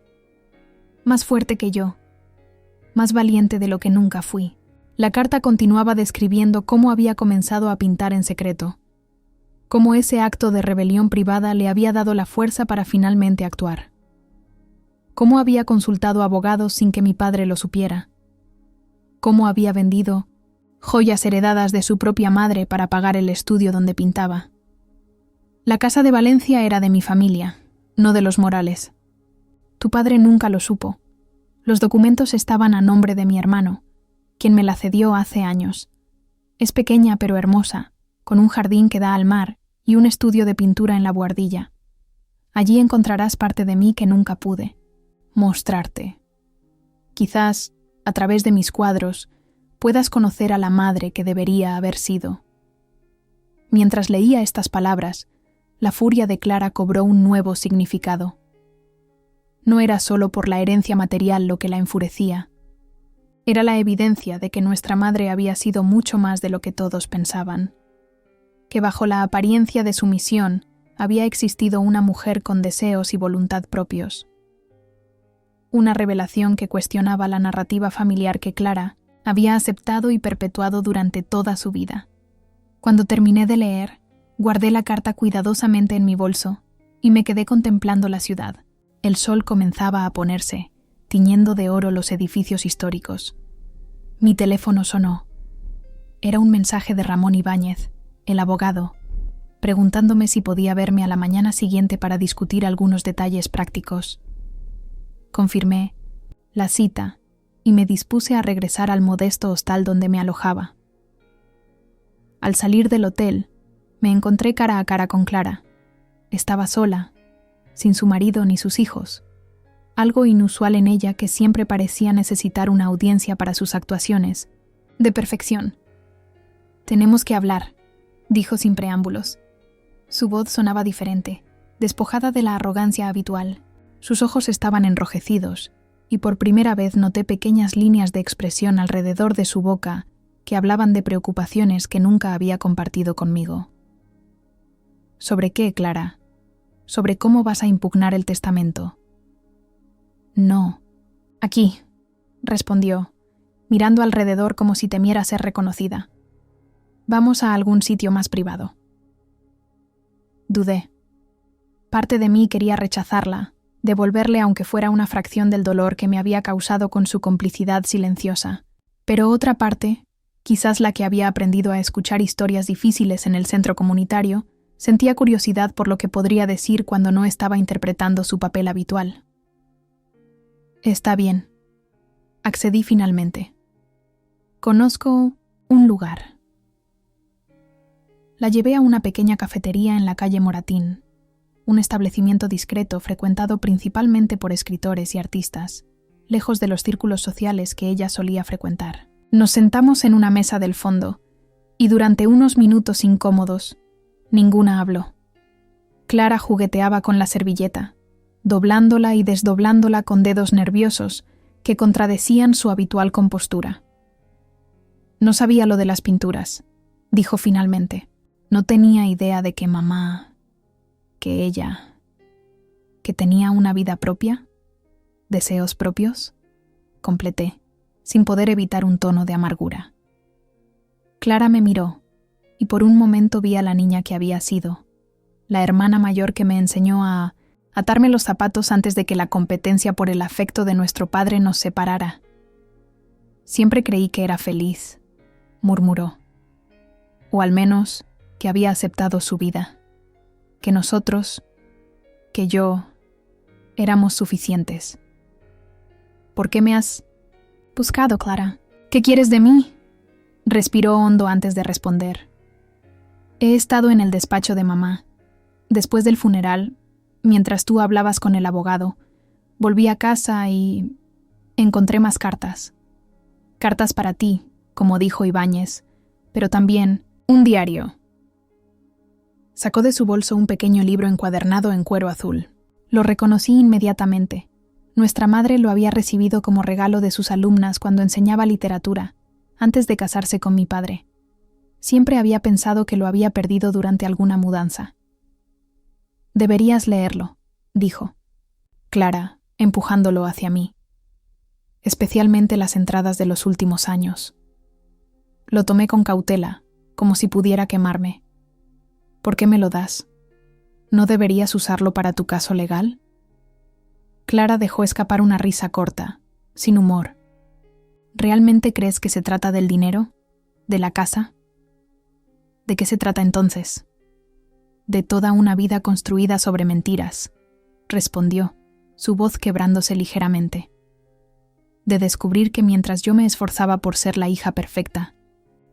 Más fuerte que yo, más valiente de lo que nunca fui. La carta continuaba describiendo cómo había comenzado a pintar en secreto, cómo ese acto de rebelión privada le había dado la fuerza para finalmente actuar. Cómo había consultado abogados sin que mi padre lo supiera. Cómo había vendido joyas heredadas de su propia madre para pagar el estudio donde pintaba. La casa de Valencia era de mi familia, no de los Morales. Tu padre nunca lo supo. Los documentos estaban a nombre de mi hermano, quien me la cedió hace años. Es pequeña pero hermosa, con un jardín que da al mar y un estudio de pintura en la buhardilla. Allí encontrarás parte de mí que nunca pude mostrarte. Quizás, a través de mis cuadros, puedas conocer a la madre que debería haber sido. Mientras leía estas palabras, la furia de Clara cobró un nuevo significado. No era solo por la herencia material lo que la enfurecía. Era la evidencia de que nuestra madre había sido mucho más de lo que todos pensaban. Que bajo la apariencia de sumisión había existido una mujer con deseos y voluntad propios. Una revelación que cuestionaba la narrativa familiar que Clara había aceptado y perpetuado durante toda su vida. Cuando terminé de leer, guardé la carta cuidadosamente en mi bolso y me quedé contemplando la ciudad. El sol comenzaba a ponerse, tiñendo de oro los edificios históricos. Mi teléfono sonó. Era un mensaje de Ramón Ibáñez, el abogado, preguntándome si podía verme a la mañana siguiente para discutir algunos detalles prácticos. Confirmé la cita y me dispuse a regresar al modesto hostal donde me alojaba. Al salir del hotel, me encontré cara a cara con Clara. Estaba sola, sin su marido ni sus hijos, algo inusual en ella que siempre parecía necesitar una audiencia para sus actuaciones, de perfección. «Tenemos que hablar», dijo sin preámbulos. Su voz sonaba diferente, despojada de la arrogancia habitual. Sus ojos estaban enrojecidos, y por primera vez noté pequeñas líneas de expresión alrededor de su boca que hablaban de preocupaciones que nunca había compartido conmigo. ¿Sobre qué, Clara? ¿Sobre cómo vas a impugnar el testamento? No. Aquí, respondió, mirando alrededor como si temiera ser reconocida. Vamos a algún sitio más privado. Dudé. Parte de mí quería rechazarla, devolverle aunque fuera una fracción del dolor que me había causado con su complicidad silenciosa, pero otra parte, quizás la que había aprendido a escuchar historias difíciles en el centro comunitario, sentía curiosidad por lo que podría decir cuando no estaba interpretando su papel habitual. Está bien, accedí finalmente. Conozco un lugar. La llevé a una pequeña cafetería en la calle Moratín, un establecimiento discreto frecuentado principalmente por escritores y artistas, lejos de los círculos sociales que ella solía frecuentar. Nos sentamos en una mesa del fondo, y durante unos minutos incómodos, ninguna habló. Clara jugueteaba con la servilleta, doblándola y desdoblándola con dedos nerviosos que contradecían su habitual compostura. No sabía lo de las pinturas, dijo finalmente. No tenía idea de que mamá, que ella, que tenía una vida propia. ¿Deseos propios?, completé, sin poder evitar un tono de amargura. Clara me miró, y por un momento vi a la niña que había sido, la hermana mayor que me enseñó a atarme los zapatos antes de que la competencia por el afecto de nuestro padre nos separara. Siempre creí que era feliz, murmuró. O al menos que había aceptado su vida. Que nosotros, que yo, éramos suficientes. ¿Por qué me has buscado, Clara? ¿Qué quieres de mí? Respiró hondo antes de responder. He estado en el despacho de mamá. Después del funeral, mientras tú hablabas con el abogado, volví a casa y encontré más cartas. Cartas para ti, como dijo Ibáñez, pero también un diario. Sacó de su bolso un pequeño libro encuadernado en cuero azul. Lo reconocí inmediatamente. Nuestra madre lo había recibido como regalo de sus alumnas cuando enseñaba literatura, antes de casarse con mi padre. Siempre había pensado que lo había perdido durante alguna mudanza. Deberías leerlo, dijo, Clara, empujándolo hacia mí. Especialmente las entradas de los últimos años. Lo tomé con cautela, como si pudiera quemarme. ¿Por qué me lo das? ¿No deberías usarlo para tu caso legal? Clara dejó escapar una risa corta, sin humor. ¿Realmente crees que se trata del dinero? ¿De la casa? ¿De qué se trata entonces? De toda una vida construida sobre mentiras, respondió, su voz quebrándose ligeramente. De descubrir que mientras yo me esforzaba por ser la hija perfecta,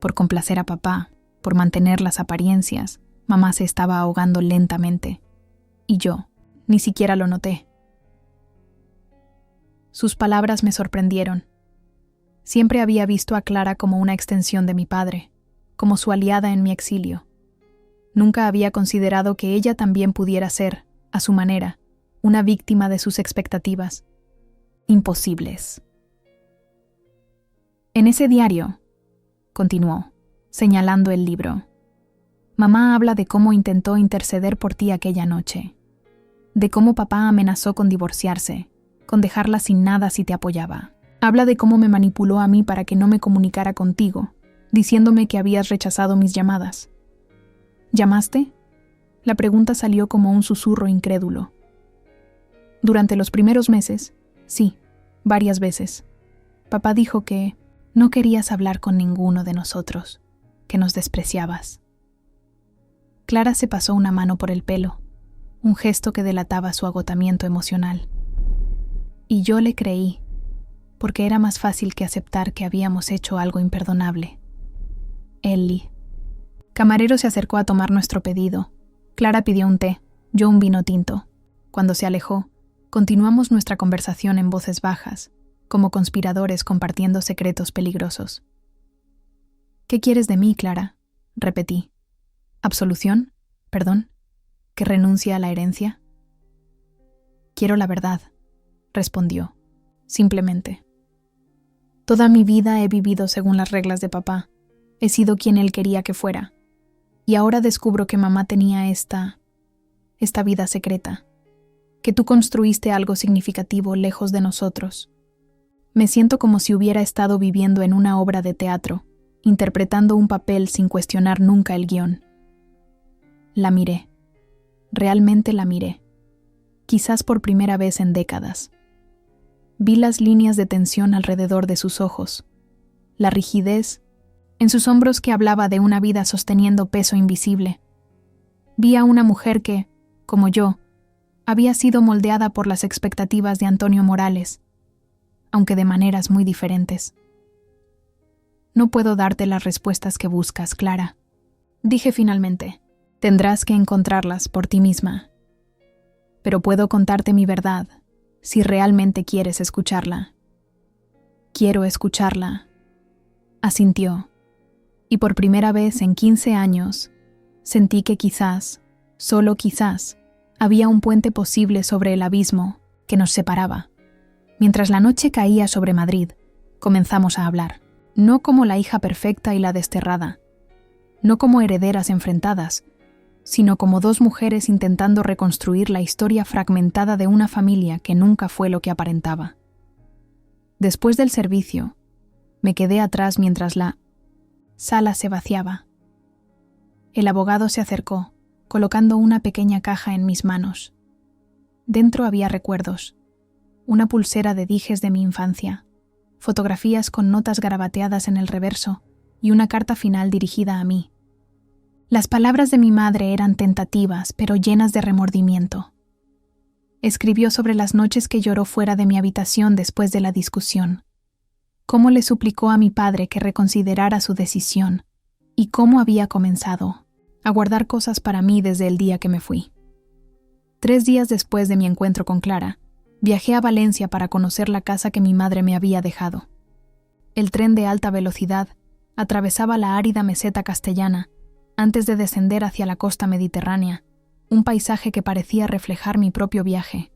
por complacer a papá, por mantener las apariencias, mamá se estaba ahogando lentamente. Y yo, ni siquiera lo noté. Sus palabras me sorprendieron. Siempre había visto a Clara como una extensión de mi padre, como su aliada en mi exilio. Nunca había considerado que ella también pudiera ser, a su manera, una víctima de sus expectativas. Imposibles. En ese diario, continuó, señalando el libro, mamá habla de cómo intentó interceder por ti aquella noche, de cómo papá amenazó con divorciarse, con dejarla sin nada si te apoyaba. Habla de cómo me manipuló a mí para que no me comunicara contigo, diciéndome que habías rechazado mis llamadas. ¿Llamaste? La pregunta salió como un susurro incrédulo. Durante los primeros meses, sí, varias veces. Papá dijo que no querías hablar con ninguno de nosotros, que nos despreciabas. Clara se pasó una mano por el pelo, un gesto que delataba su agotamiento emocional. Y yo le creí, porque era más fácil que aceptar que habíamos hecho algo imperdonable. Ellie. Camarero se acercó a tomar nuestro pedido. Clara pidió un té, yo un vino tinto. Cuando se alejó, continuamos nuestra conversación en voces bajas, como conspiradores compartiendo secretos peligrosos. ¿Qué quieres de mí, Clara?, repetí. ¿Absolución? ¿Perdón? ¿Que renuncie a la herencia? Quiero la verdad, respondió, simplemente. Toda mi vida he vivido según las reglas de papá. He sido quien él quería que fuera. Y ahora descubro que mamá tenía esta vida secreta. Que tú construiste algo significativo lejos de nosotros. Me siento como si hubiera estado viviendo en una obra de teatro, interpretando un papel sin cuestionar nunca el guión. La miré. Realmente la miré. Quizás por primera vez en décadas. Vi las líneas de tensión alrededor de sus ojos, la rigidez en sus hombros que hablaba de una vida sosteniendo peso invisible. Vi a una mujer que, como yo, había sido moldeada por las expectativas de Antonio Morales, aunque de maneras muy diferentes. No puedo darte las respuestas que buscas, Clara, dije finalmente. Tendrás que encontrarlas por ti misma. Pero puedo contarte mi verdad, si realmente quieres escucharla. Quiero escucharla, asintió. Y por primera vez en 15 años, sentí que quizás, solo quizás, había un puente posible sobre el abismo que nos separaba. Mientras la noche caía sobre Madrid, comenzamos a hablar, no como la hija perfecta y la desterrada, no como herederas enfrentadas, sino como dos mujeres intentando reconstruir la historia fragmentada de una familia que nunca fue lo que aparentaba. Después del servicio, me quedé atrás mientras la sala se vaciaba. El abogado se acercó, colocando una pequeña caja en mis manos. Dentro había recuerdos, una pulsera de dijes de mi infancia, fotografías con notas garabateadas en el reverso y una carta final dirigida a mí. Las palabras de mi madre eran tentativas, pero llenas de remordimiento. Escribió sobre las noches que lloró fuera de mi habitación después de la discusión, cómo le suplicó a mi padre que reconsiderara su decisión y cómo había comenzado a guardar cosas para mí desde el día que me fui. 3 días después de mi encuentro con Clara, viajé a Valencia para conocer la casa que mi madre me había dejado. El tren de alta velocidad atravesaba la árida meseta castellana antes de descender hacia la costa mediterránea, un paisaje que parecía reflejar mi propio viaje.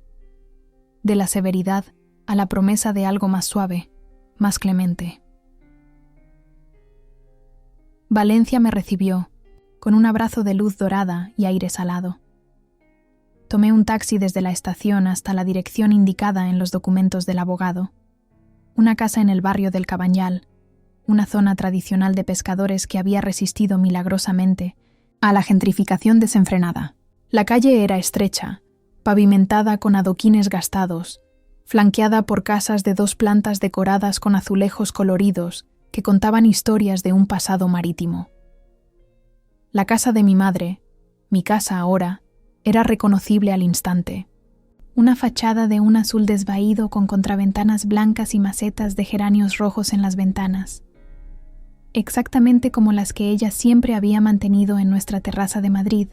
De la severidad a la promesa de algo más suave, más clemente. Valencia me recibió, con un abrazo de luz dorada y aire salado. Tomé un taxi desde la estación hasta la dirección indicada en los documentos del abogado. Una casa en el barrio del Cabanyal, una zona tradicional de pescadores que había resistido milagrosamente a la gentrificación desenfrenada. La calle era estrecha, pavimentada con adoquines gastados, flanqueada por casas de 2 plantas decoradas con azulejos coloridos que contaban historias de un pasado marítimo. La casa de mi madre, mi casa ahora, era reconocible al instante. Una fachada de un azul desvaído con contraventanas blancas y macetas de geranios rojos en las ventanas. Exactamente como las que ella siempre había mantenido en nuestra terraza de Madrid,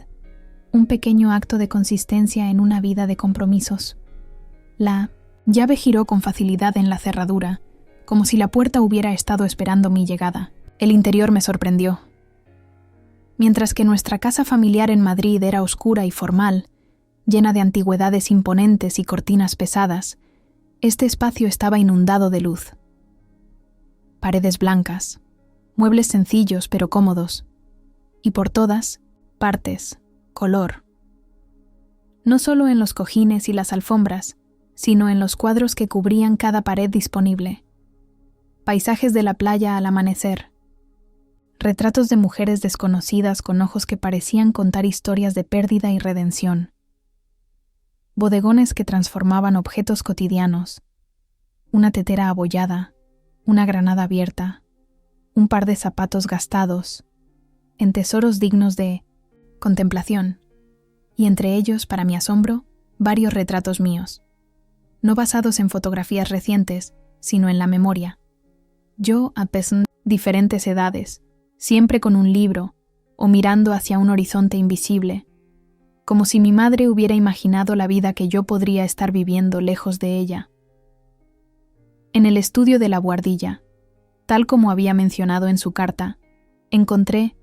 un pequeño acto de consistencia en una vida de compromisos. La llave giró con facilidad en la cerradura, como si la puerta hubiera estado esperando mi llegada. El interior me sorprendió. Mientras que nuestra casa familiar en Madrid era oscura y formal, llena de antigüedades imponentes y cortinas pesadas, este espacio estaba inundado de luz. Paredes blancas, muebles sencillos pero cómodos, y por todas partes, color. No solo en los cojines y las alfombras, sino en los cuadros que cubrían cada pared disponible. Paisajes de la playa al amanecer, retratos de mujeres desconocidas con ojos que parecían contar historias de pérdida y redención. Bodegones que transformaban objetos cotidianos, una tetera abollada, una granada abierta, un par de zapatos gastados, en tesoros dignos de contemplación, y entre ellos, para mi asombro, varios retratos míos, no basados en fotografías recientes, sino en la memoria. Yo a diferentes edades, siempre con un libro o mirando hacia un horizonte invisible, como si mi madre hubiera imaginado la vida que yo podría estar viviendo lejos de ella. En el estudio de la buhardilla, tal como había mencionado en su carta, encontré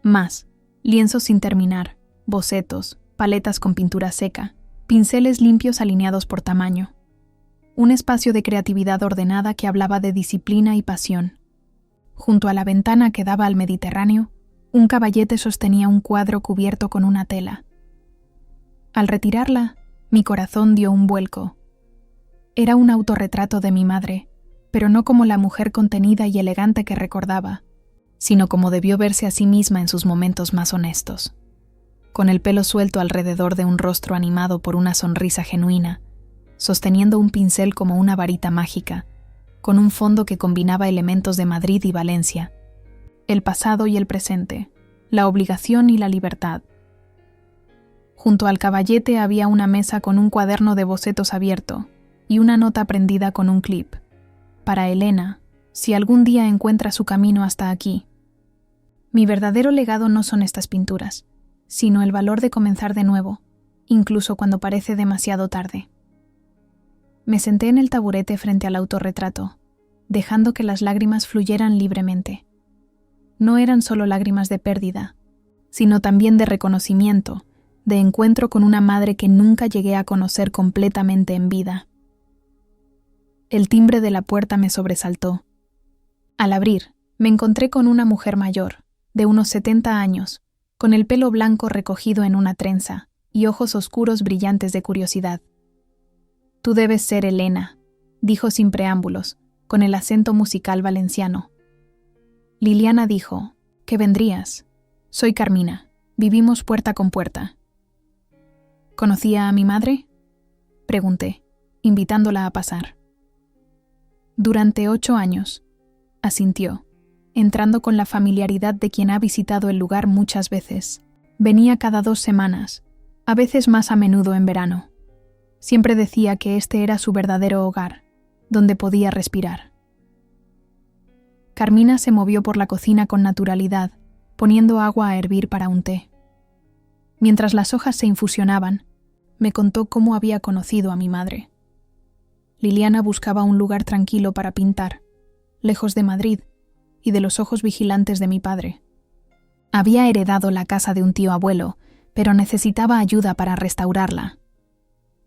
más lienzos sin terminar, bocetos, paletas con pintura seca, pinceles limpios alineados por tamaño. Un espacio de creatividad ordenada que hablaba de disciplina y pasión. Junto a la ventana que daba al Mediterráneo, un caballete sostenía un cuadro cubierto con una tela. Al retirarla, mi corazón dio un vuelco. Era un autorretrato de mi madre, pero no como la mujer contenida y elegante que recordaba, sino como debió verse a sí misma en sus momentos más honestos. Con el pelo suelto alrededor de un rostro animado por una sonrisa genuina, sosteniendo un pincel como una varita mágica, con un fondo que combinaba elementos de Madrid y Valencia, el pasado y el presente, la obligación y la libertad. Junto al caballete había una mesa con un cuaderno de bocetos abierto y una nota prendida con un clip. Para Elena, si algún día encuentra su camino hasta aquí. Mi verdadero legado no son estas pinturas, sino el valor de comenzar de nuevo, incluso cuando parece demasiado tarde. Me senté en el taburete frente al autorretrato, dejando que las lágrimas fluyeran libremente. No eran solo lágrimas de pérdida, sino también de reconocimiento, de encuentro con una madre que nunca llegué a conocer completamente en vida. El timbre de la puerta me sobresaltó. Al abrir, me encontré con una mujer mayor, de unos 70 años, con el pelo blanco recogido en una trenza y ojos oscuros brillantes de curiosidad. «Tú debes ser Elena», dijo sin preámbulos, con el acento musical valenciano. Liliana dijo, «¿Qué vendrías? Soy Carmina. Vivimos puerta con puerta». «¿Conocía a mi madre?», pregunté, invitándola a pasar. «Durante 8 años», asintió, entrando con la familiaridad de quien ha visitado el lugar muchas veces. Venía cada 2 semanas, a veces más a menudo en verano. Siempre decía que este era su verdadero hogar, donde podía respirar. Carmina se movió por la cocina con naturalidad, poniendo agua a hervir para un té. Mientras las hojas se infusionaban, me contó cómo había conocido a mi madre. Liliana buscaba un lugar tranquilo para pintar, lejos de Madrid y de los ojos vigilantes de mi padre. Había heredado la casa de un tío abuelo, pero necesitaba ayuda para restaurarla.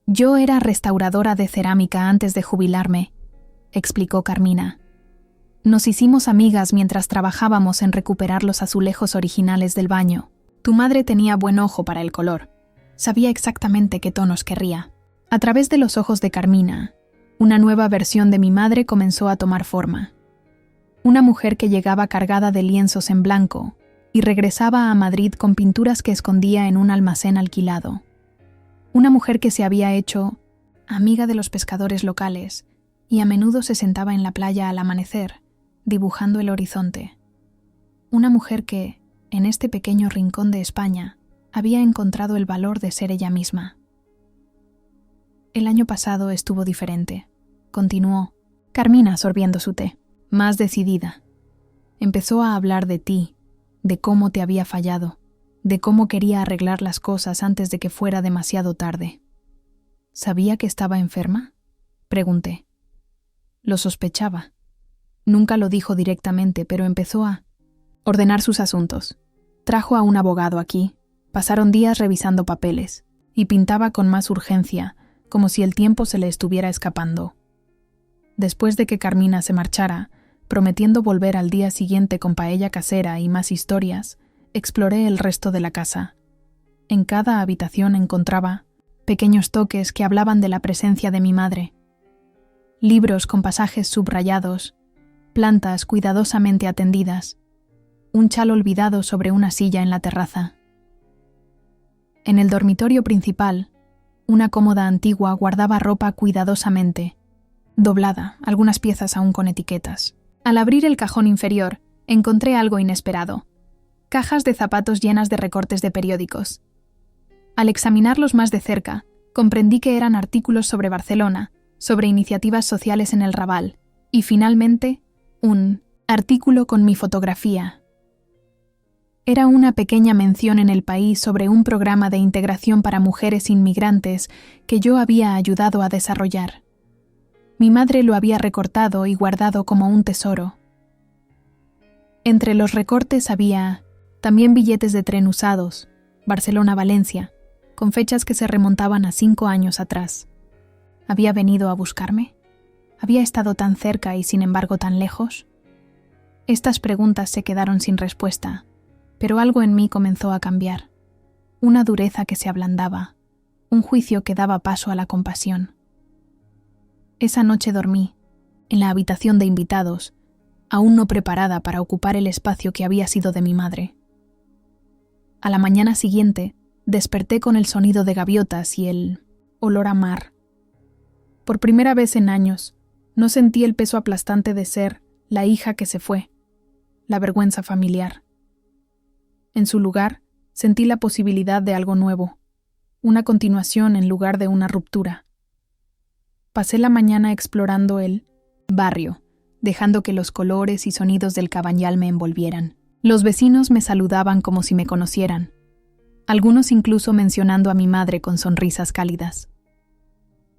«Yo era restauradora de cerámica antes de jubilarme», explicó Carmina. «Nos hicimos amigas mientras trabajábamos en recuperar los azulejos originales del baño. Tu madre tenía buen ojo para el color. Sabía exactamente qué tonos querría». A través de los ojos de Carmina, una nueva versión de mi madre comenzó a tomar forma. Una mujer que llegaba cargada de lienzos en blanco y regresaba a Madrid con pinturas que escondía en un almacén alquilado. Una mujer que se había hecho amiga de los pescadores locales y a menudo se sentaba en la playa al amanecer, dibujando el horizonte. Una mujer que, en este pequeño rincón de España, había encontrado el valor de ser ella misma. «El año pasado estuvo diferente», continuó, Carmina sorbiendo su té, más decidida. «Empezó a hablar de ti, de cómo te había fallado, de cómo quería arreglar las cosas antes de que fuera demasiado tarde». «¿Sabía que estaba enferma?», pregunté. Lo sospechaba. Nunca lo dijo directamente, pero empezó a ordenar sus asuntos. Trajo a un abogado aquí, pasaron días revisando papeles, y pintaba con más urgencia, como si el tiempo se le estuviera escapando. Después de que Carmina se marchara, prometiendo volver al día siguiente con paella casera y más historias, exploré el resto de la casa. En cada habitación encontraba pequeños toques que hablaban de la presencia de mi madre. Libros con pasajes subrayados, plantas cuidadosamente atendidas, un chal olvidado sobre una silla en la terraza. En el dormitorio principal, una cómoda antigua guardaba ropa cuidadosamente, doblada, algunas piezas aún con etiquetas. Al abrir el cajón inferior, encontré algo inesperado: cajas de zapatos llenas de recortes de periódicos. Al examinarlos más de cerca, comprendí que eran artículos sobre Barcelona, sobre iniciativas sociales en el Raval, y finalmente, un artículo con mi fotografía. Era una pequeña mención en El País sobre un programa de integración para mujeres inmigrantes que yo había ayudado a desarrollar. Mi madre lo había recortado y guardado como un tesoro. Entre los recortes había también billetes de tren usados, Barcelona-Valencia, con fechas que se remontaban a 5 años atrás. ¿Había venido a buscarme? ¿Había estado tan cerca y sin embargo tan lejos? Estas preguntas se quedaron sin respuesta, pero algo en mí comenzó a cambiar. Una dureza que se ablandaba, un juicio que daba paso a la compasión. Esa noche dormí, en la habitación de invitados, aún no preparada para ocupar el espacio que había sido de mi madre. A la mañana siguiente, desperté con el sonido de gaviotas y el olor a mar. Por primera vez en años, no sentí el peso aplastante de ser la hija que se fue, la vergüenza familiar. En su lugar, sentí la posibilidad de algo nuevo, una continuación en lugar de una ruptura. Pasé la mañana explorando el barrio, dejando que los colores y sonidos del Cabanyal me envolvieran. Los vecinos me saludaban como si me conocieran, algunos incluso mencionando a mi madre con sonrisas cálidas.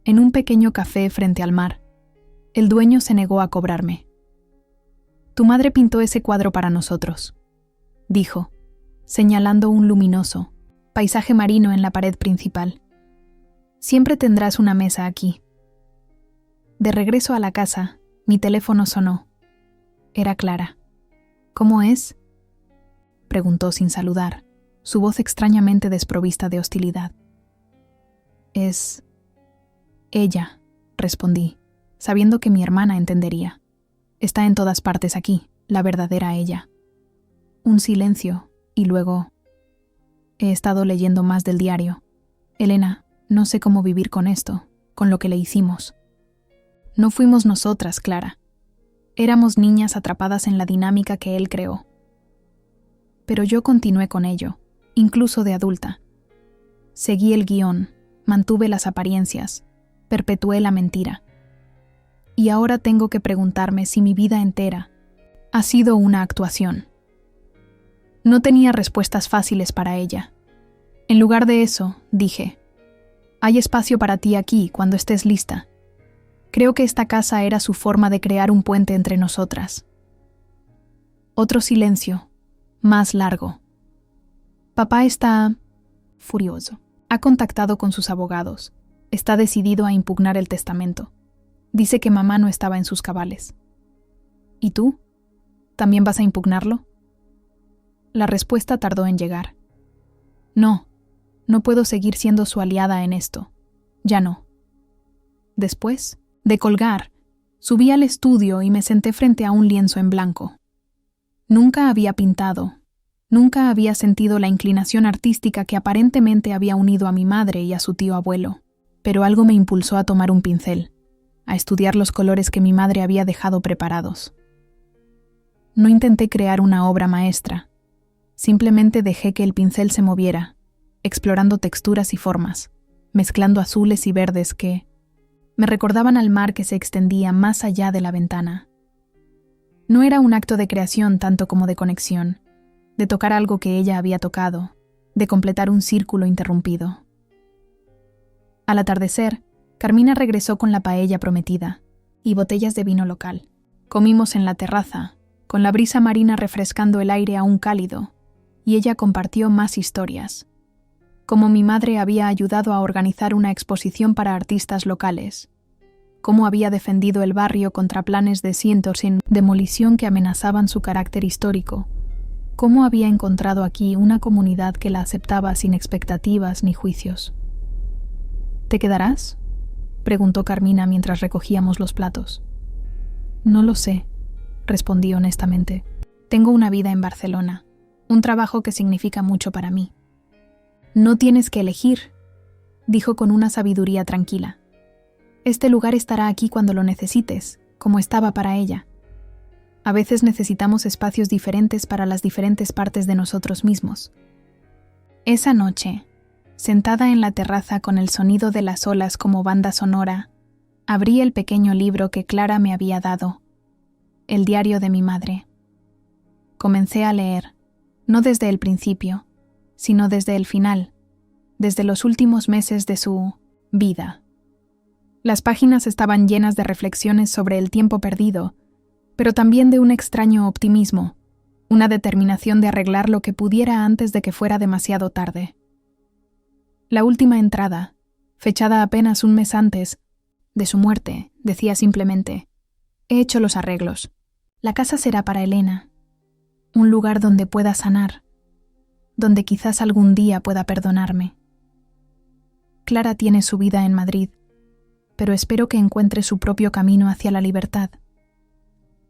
En un pequeño café frente al mar, el dueño se negó a cobrarme. «Tu madre pintó ese cuadro para nosotros», dijo, señalando un luminoso paisaje marino en la pared principal. «Siempre tendrás una mesa aquí». De regreso a la casa, mi teléfono sonó. Era Clara. «¿Cómo es?», preguntó sin saludar. su voz extrañamente desprovista de hostilidad. «Es ella», respondí, sabiendo que mi hermana entendería. «Está en todas partes aquí, la verdadera ella». Un silencio, y luego: «He estado leyendo más del diario. Elena, no sé cómo vivir con esto, con lo que le hicimos. No fuimos nosotras, Clara. Éramos niñas atrapadas en la dinámica que él creó. Pero yo continué con ello, incluso de adulta. Seguí el guión, mantuve las apariencias, perpetué la mentira. Y ahora tengo que preguntarme si mi vida entera ha sido una actuación». No tenía respuestas fáciles para ella. En lugar de eso, dije: «Hay espacio para ti aquí cuando estés lista. Creo que esta casa era su forma de crear un puente entre nosotras». Otro silencio, más largo. «Papá está furioso. Ha contactado con sus abogados. Está decidido a impugnar el testamento. Dice que mamá no estaba en sus cabales». «¿Y tú? ¿También vas a impugnarlo?» La respuesta tardó en llegar. «No, no puedo seguir siendo su aliada en esto. Ya no». Después de colgar, subí al estudio y me senté frente a un lienzo en blanco. Nunca había pintado, nunca había sentido la inclinación artística que aparentemente había unido a mi madre y a su tío abuelo, pero algo me impulsó a tomar un pincel, a estudiar los colores que mi madre había dejado preparados. No intenté crear una obra maestra. Simplemente dejé que el pincel se moviera, explorando texturas y formas, mezclando azules y verdes que me recordaban al mar que se extendía más allá de la ventana. No era un acto de creación tanto como de conexión, de tocar algo que ella había tocado, de completar un círculo interrumpido. Al atardecer, Carmina regresó con la paella prometida y botellas de vino local. Comimos en la terraza, con la brisa marina refrescando el aire aún cálido, y ella compartió más historias. Cómo mi madre había ayudado a organizar una exposición para artistas locales. Cómo había defendido el barrio contra planes de cientos en demolición que amenazaban su carácter histórico. Cómo había encontrado aquí una comunidad que la aceptaba sin expectativas ni juicios. «¿Te quedarás?», preguntó Carmina mientras recogíamos los platos. «No lo sé», respondí honestamente. «Tengo una vida en Barcelona, un trabajo que significa mucho para mí». «No tienes que elegir», dijo con una sabiduría tranquila. «Este lugar estará aquí cuando lo necesites, como estaba para ella. A veces necesitamos espacios diferentes para las diferentes partes de nosotros mismos». Esa noche, sentada en la terraza con el sonido de las olas como banda sonora, abrí el pequeño libro que Clara me había dado, el diario de mi madre. Comencé a leer, no desde el principio, sino desde el final, desde los últimos meses de su vida. Las páginas estaban llenas de reflexiones sobre el tiempo perdido, pero también de un extraño optimismo, una determinación de arreglar lo que pudiera antes de que fuera demasiado tarde. La última entrada, fechada apenas un mes antes de su muerte, decía simplemente: «He hecho los arreglos. La casa será para Elena, un lugar donde pueda sanar, donde quizás algún día pueda perdonarme. Clara tiene su vida en Madrid, pero espero que encuentre su propio camino hacia la libertad.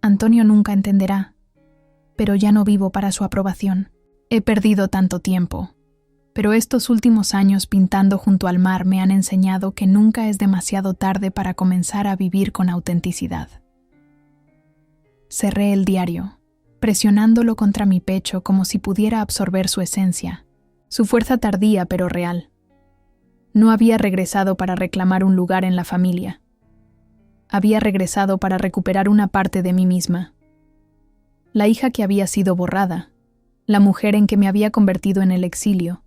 Antonio nunca entenderá, pero ya no vivo para su aprobación. He perdido tanto tiempo, pero estos últimos años pintando junto al mar me han enseñado que nunca es demasiado tarde para comenzar a vivir con autenticidad». Cerré el diario, presionándolo contra mi pecho como si pudiera absorber su esencia, su fuerza tardía pero real. No había regresado para reclamar un lugar en la familia. Había regresado para recuperar una parte de mí misma. La hija que había sido borrada, la mujer en que me había convertido en el exilio,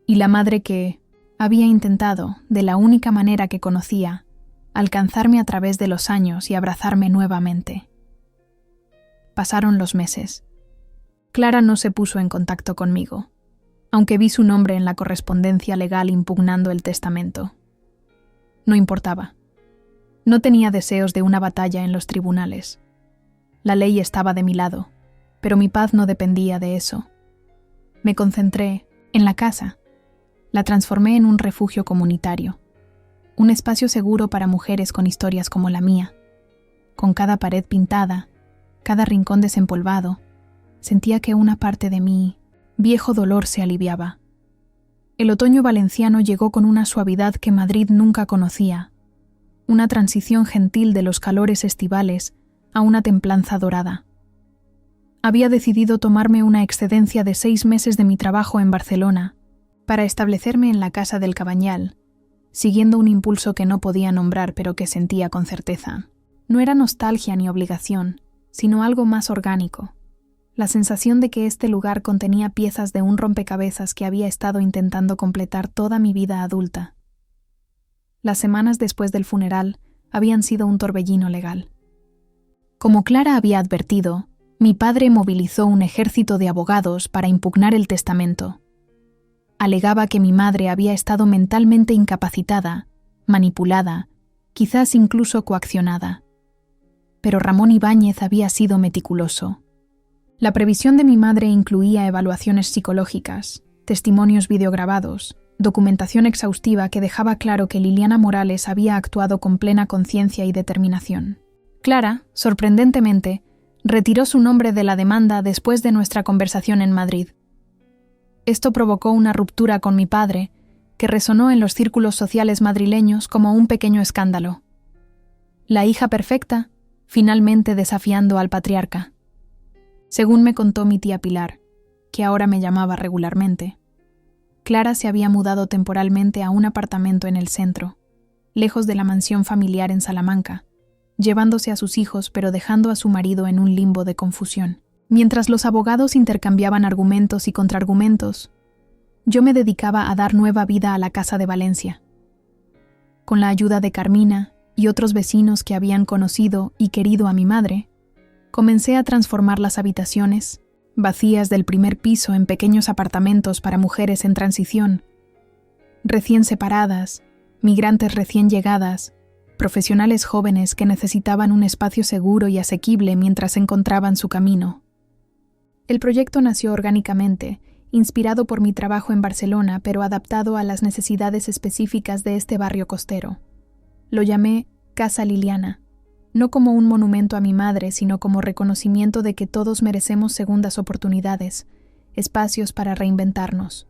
y la madre que había intentado, de la única manera que conocía, alcanzarme a través de los años y abrazarme nuevamente. Pasaron los meses. Clara no se puso en contacto conmigo, aunque vi su nombre en la correspondencia legal impugnando el testamento. No importaba. No tenía deseos de una batalla en los tribunales. La ley estaba de mi lado, pero mi paz no dependía de eso. Me concentré, En la casa, la transformé en un refugio comunitario, un espacio seguro para mujeres con historias como la mía. Con cada pared pintada, cada rincón desempolvado, sentía que una parte de mi viejo dolor se aliviaba. El otoño valenciano llegó con una suavidad que Madrid nunca conocía, una transición gentil de los calores estivales a una templanza dorada. Había decidido tomarme una excedencia de 6 meses de mi trabajo en Barcelona para establecerme en la casa del Cabanyal, siguiendo un impulso que no podía nombrar pero que sentía con certeza. No era nostalgia ni obligación, sino algo más orgánico. La sensación de que este lugar contenía piezas de un rompecabezas que había estado intentando completar toda mi vida adulta. Las semanas después del funeral habían sido un torbellino legal. Como Clara había advertido, mi padre movilizó un ejército de abogados para impugnar el testamento. Alegaba que mi madre había estado mentalmente incapacitada, manipulada, quizás incluso coaccionada. Pero Ramón Ibáñez había sido meticuloso. La previsión de mi madre incluía evaluaciones psicológicas, testimonios videograbados, documentación exhaustiva que dejaba claro que Liliana Morales había actuado con plena conciencia y determinación. Clara, sorprendentemente, retiró su nombre de la demanda después de nuestra conversación en Madrid. Esto provocó una ruptura con mi padre, que resonó en los círculos sociales madrileños como un pequeño escándalo. La hija perfecta, finalmente desafiando al patriarca. Según me contó mi tía Pilar, que ahora me llamaba regularmente, Clara se había mudado temporalmente a un apartamento en el centro, lejos de la mansión familiar en Salamanca, llevándose a sus hijos pero dejando a su marido en un limbo de confusión. Mientras los abogados intercambiaban argumentos y contraargumentos, yo me dedicaba a dar nueva vida a la casa de Valencia. Con la ayuda de Carmina y otros vecinos que habían conocido y querido a mi madre, comencé a transformar las habitaciones, vacías del primer piso, en pequeños apartamentos para mujeres en transición, recién separadas, migrantes recién llegadas, profesionales jóvenes que necesitaban un espacio seguro y asequible mientras encontraban su camino. El proyecto nació orgánicamente, inspirado por mi trabajo en Barcelona, pero adaptado a las necesidades específicas de este barrio costero. Lo llamé Casa Liliana, no como un monumento a mi madre, sino como reconocimiento de que todos merecemos segundas oportunidades, espacios para reinventarnos.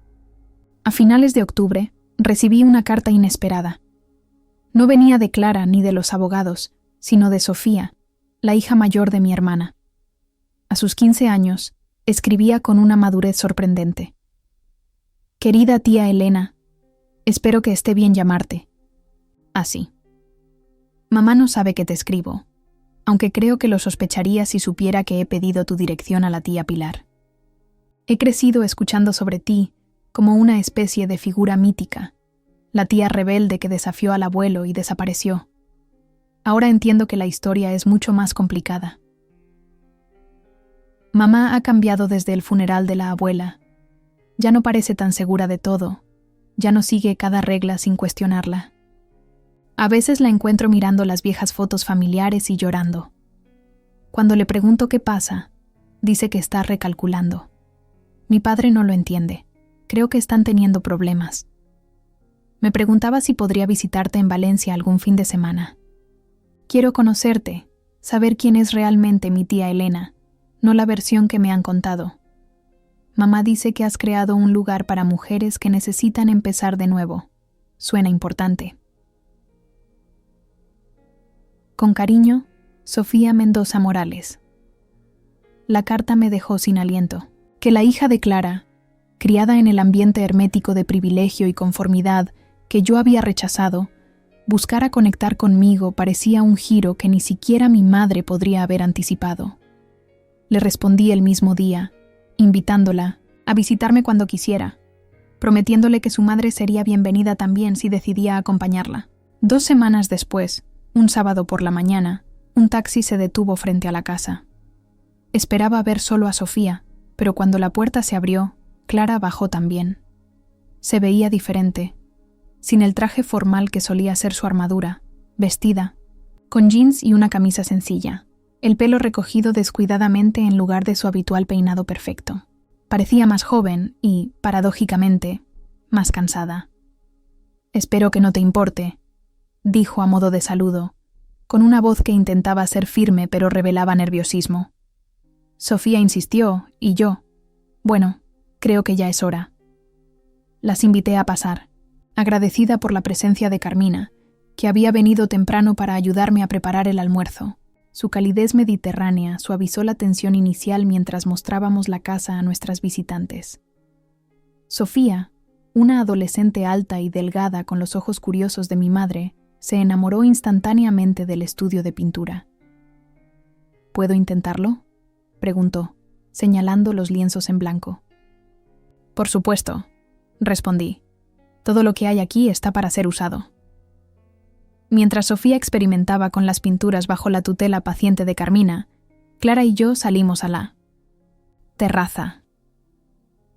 A finales de octubre, recibí una carta inesperada. No venía de Clara ni de los abogados, sino de Sofía, la hija mayor de mi hermana. A sus 15 años, escribía con una madurez sorprendente. Querida tía Elena, espero que esté bien llamarte. Así. Mamá no sabe que te escribo, aunque creo que lo sospecharía si supiera que he pedido tu dirección a la tía Pilar. He crecido escuchando sobre ti como una especie de figura mítica, la tía rebelde que desafió al abuelo y desapareció. Ahora entiendo que la historia es mucho más complicada. Mamá ha cambiado desde el funeral de la abuela. Ya no parece tan segura de todo, ya no sigue cada regla sin cuestionarla. A veces la encuentro mirando las viejas fotos familiares y llorando. Cuando le pregunto qué pasa, dice que está recalculando. Mi padre no lo entiende. Creo que están teniendo problemas. Me preguntaba si podría visitarte en Valencia algún fin de semana. Quiero conocerte, saber quién es realmente mi tía Elena, no la versión que me han contado. Mamá dice que has creado un lugar para mujeres que necesitan empezar de nuevo. Suena importante. Con cariño, Sofía Mendoza Morales. La carta me dejó sin aliento. Que la hija de Clara, criada en el ambiente hermético de privilegio y conformidad que yo había rechazado, buscara conectar conmigo parecía un giro que ni siquiera mi madre podría haber anticipado. Le respondí el mismo día, invitándola a visitarme cuando quisiera, prometiéndole que su madre sería bienvenida también si decidía acompañarla. 2 semanas después, un sábado por la mañana, un taxi se detuvo frente a la casa. Esperaba ver solo a Sofía, pero cuando la puerta se abrió, Clara bajó también. Se veía diferente, sin el traje formal que solía ser su armadura, vestida, con jeans y una camisa sencilla, el pelo recogido descuidadamente en lugar de su habitual peinado perfecto. Parecía más joven y, paradójicamente, más cansada. «Espero que no te importe», dijo a modo de saludo, con una voz que intentaba ser firme pero revelaba nerviosismo. Sofía insistió, y yo, bueno, creo que ya es hora. Las invité a pasar, agradecida por la presencia de Carmina, que había venido temprano para ayudarme a preparar el almuerzo. Su calidez mediterránea suavizó la tensión inicial mientras mostrábamos la casa a nuestras visitantes. Sofía, una adolescente alta y delgada con los ojos curiosos de mi madre, se enamoró instantáneamente del estudio de pintura. ¿Puedo intentarlo?, preguntó, señalando los lienzos en blanco. «Por supuesto», respondí. «Todo lo que hay aquí está para ser usado». Mientras Sofía experimentaba con las pinturas bajo la tutela paciente de Carmina, Clara y yo salimos a la terraza.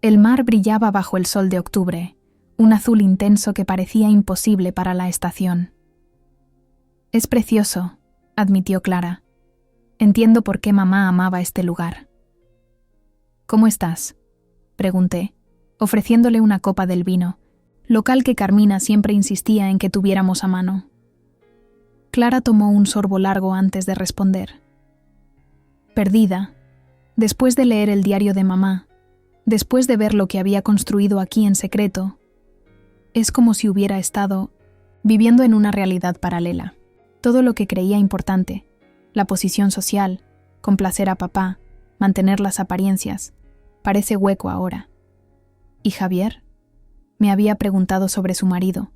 El mar brillaba bajo el sol de octubre, un azul intenso que parecía imposible para la estación. «Es precioso», admitió Clara. «Entiendo por qué mamá amaba este lugar». «¿Cómo estás?», pregunté, ofreciéndole una copa del vino, local que Carmina siempre insistía en que tuviéramos a mano. Clara tomó un sorbo largo antes de responder. Perdida, después de leer el diario de mamá, después de ver lo que había construido aquí en secreto, es como si hubiera estado viviendo en una realidad paralela. Todo lo que creía importante, la posición social, complacer a papá, mantener las apariencias, parece hueco ahora. ¿Y Javier?, me había preguntado sobre su marido,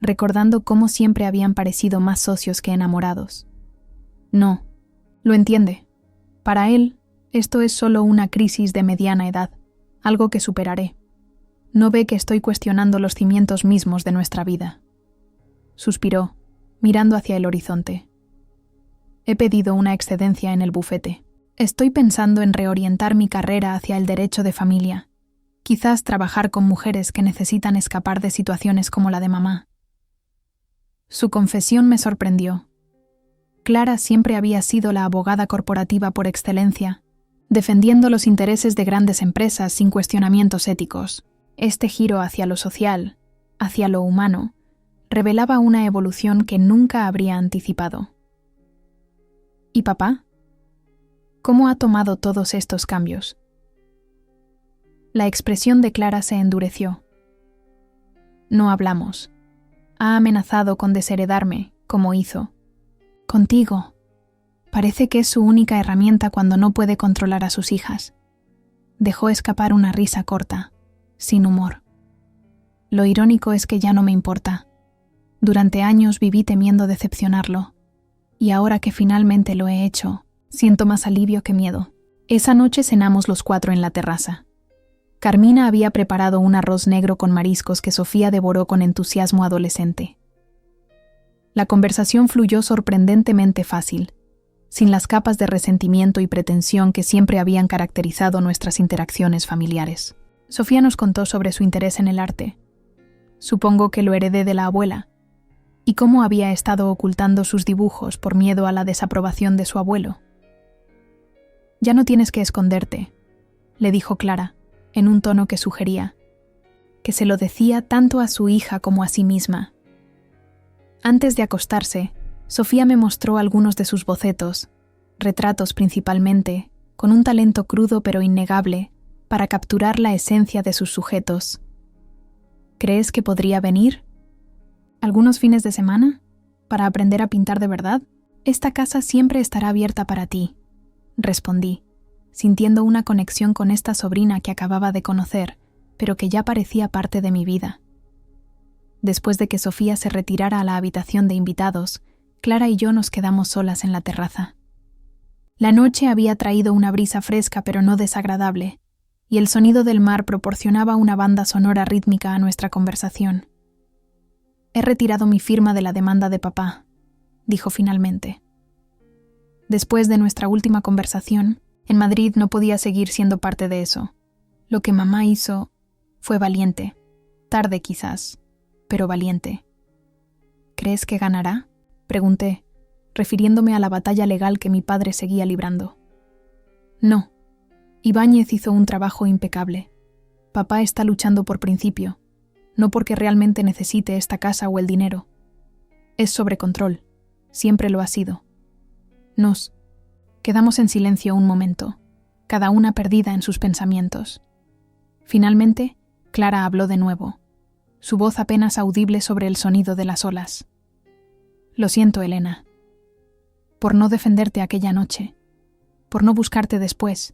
recordando cómo siempre habían parecido más socios que enamorados. No, lo entiende. Para él, esto es solo una crisis de mediana edad, algo que superaré. No ve que estoy cuestionando los cimientos mismos de nuestra vida. Suspiró, mirando hacia el horizonte. He pedido una excedencia en el bufete. Estoy pensando en reorientar mi carrera hacia el derecho de familia. Quizás trabajar con mujeres que necesitan escapar de situaciones como la de mamá. Su confesión me sorprendió. Clara siempre había sido la abogada corporativa por excelencia, defendiendo los intereses de grandes empresas sin cuestionamientos éticos. Este giro hacia lo social, hacia lo humano, revelaba una evolución que nunca habría anticipado. ¿Y papá? ¿Cómo ha tomado todos estos cambios? La expresión de Clara se endureció. No hablamos. Ha amenazado con desheredarme, como hizo. Contigo. Parece que es su única herramienta cuando no puede controlar a sus hijas. Dejó escapar una risa corta, sin humor. Lo irónico es que ya no me importa. Durante años viví temiendo decepcionarlo, y ahora que finalmente lo he hecho, siento más alivio que miedo. Esa noche cenamos los 4 en la terraza. Carmina había preparado un arroz negro con mariscos que Sofía devoró con entusiasmo adolescente. La conversación fluyó sorprendentemente fácil, sin las capas de resentimiento y pretensión que siempre habían caracterizado nuestras interacciones familiares. Sofía nos contó sobre su interés en el arte. Supongo que lo heredé de la abuela, y cómo había estado ocultando sus dibujos por miedo a la desaprobación de su abuelo. «Ya no tienes que esconderte», le dijo Clara, en un tono que sugería, que se lo decía tanto a su hija como a sí misma. Antes de acostarse, Sofía me mostró algunos de sus bocetos, retratos principalmente, con un talento crudo pero innegable, para capturar la esencia de sus sujetos. ¿Crees que podría venir? ¿Algunos fines de semana? ¿Para aprender a pintar de verdad? Esta casa siempre estará abierta para ti, respondí, sintiendo una conexión con esta sobrina que acababa de conocer, pero que ya parecía parte de mi vida. Después de que Sofía se retirara a la habitación de invitados, Clara y yo nos quedamos solas en la terraza. La noche había traído una brisa fresca pero no desagradable, y el sonido del mar proporcionaba una banda sonora rítmica a nuestra conversación. «He retirado mi firma de la demanda de papá», dijo finalmente. Después de nuestra última conversación, en Madrid no podía seguir siendo parte de eso. Lo que mamá hizo fue valiente. Tarde quizás, pero valiente. ¿Crees que ganará?, pregunté, refiriéndome a la batalla legal que mi padre seguía librando. No, Ibáñez hizo un trabajo impecable. Papá está luchando por principio, no porque realmente necesite esta casa o el dinero. Es sobre control, siempre lo ha sido. Nos quedamos en silencio un momento, cada una perdida en sus pensamientos. Finalmente, Clara habló de nuevo, su voz apenas audible sobre el sonido de las olas. Lo siento, Elena, por no defenderte aquella noche, por no buscarte después,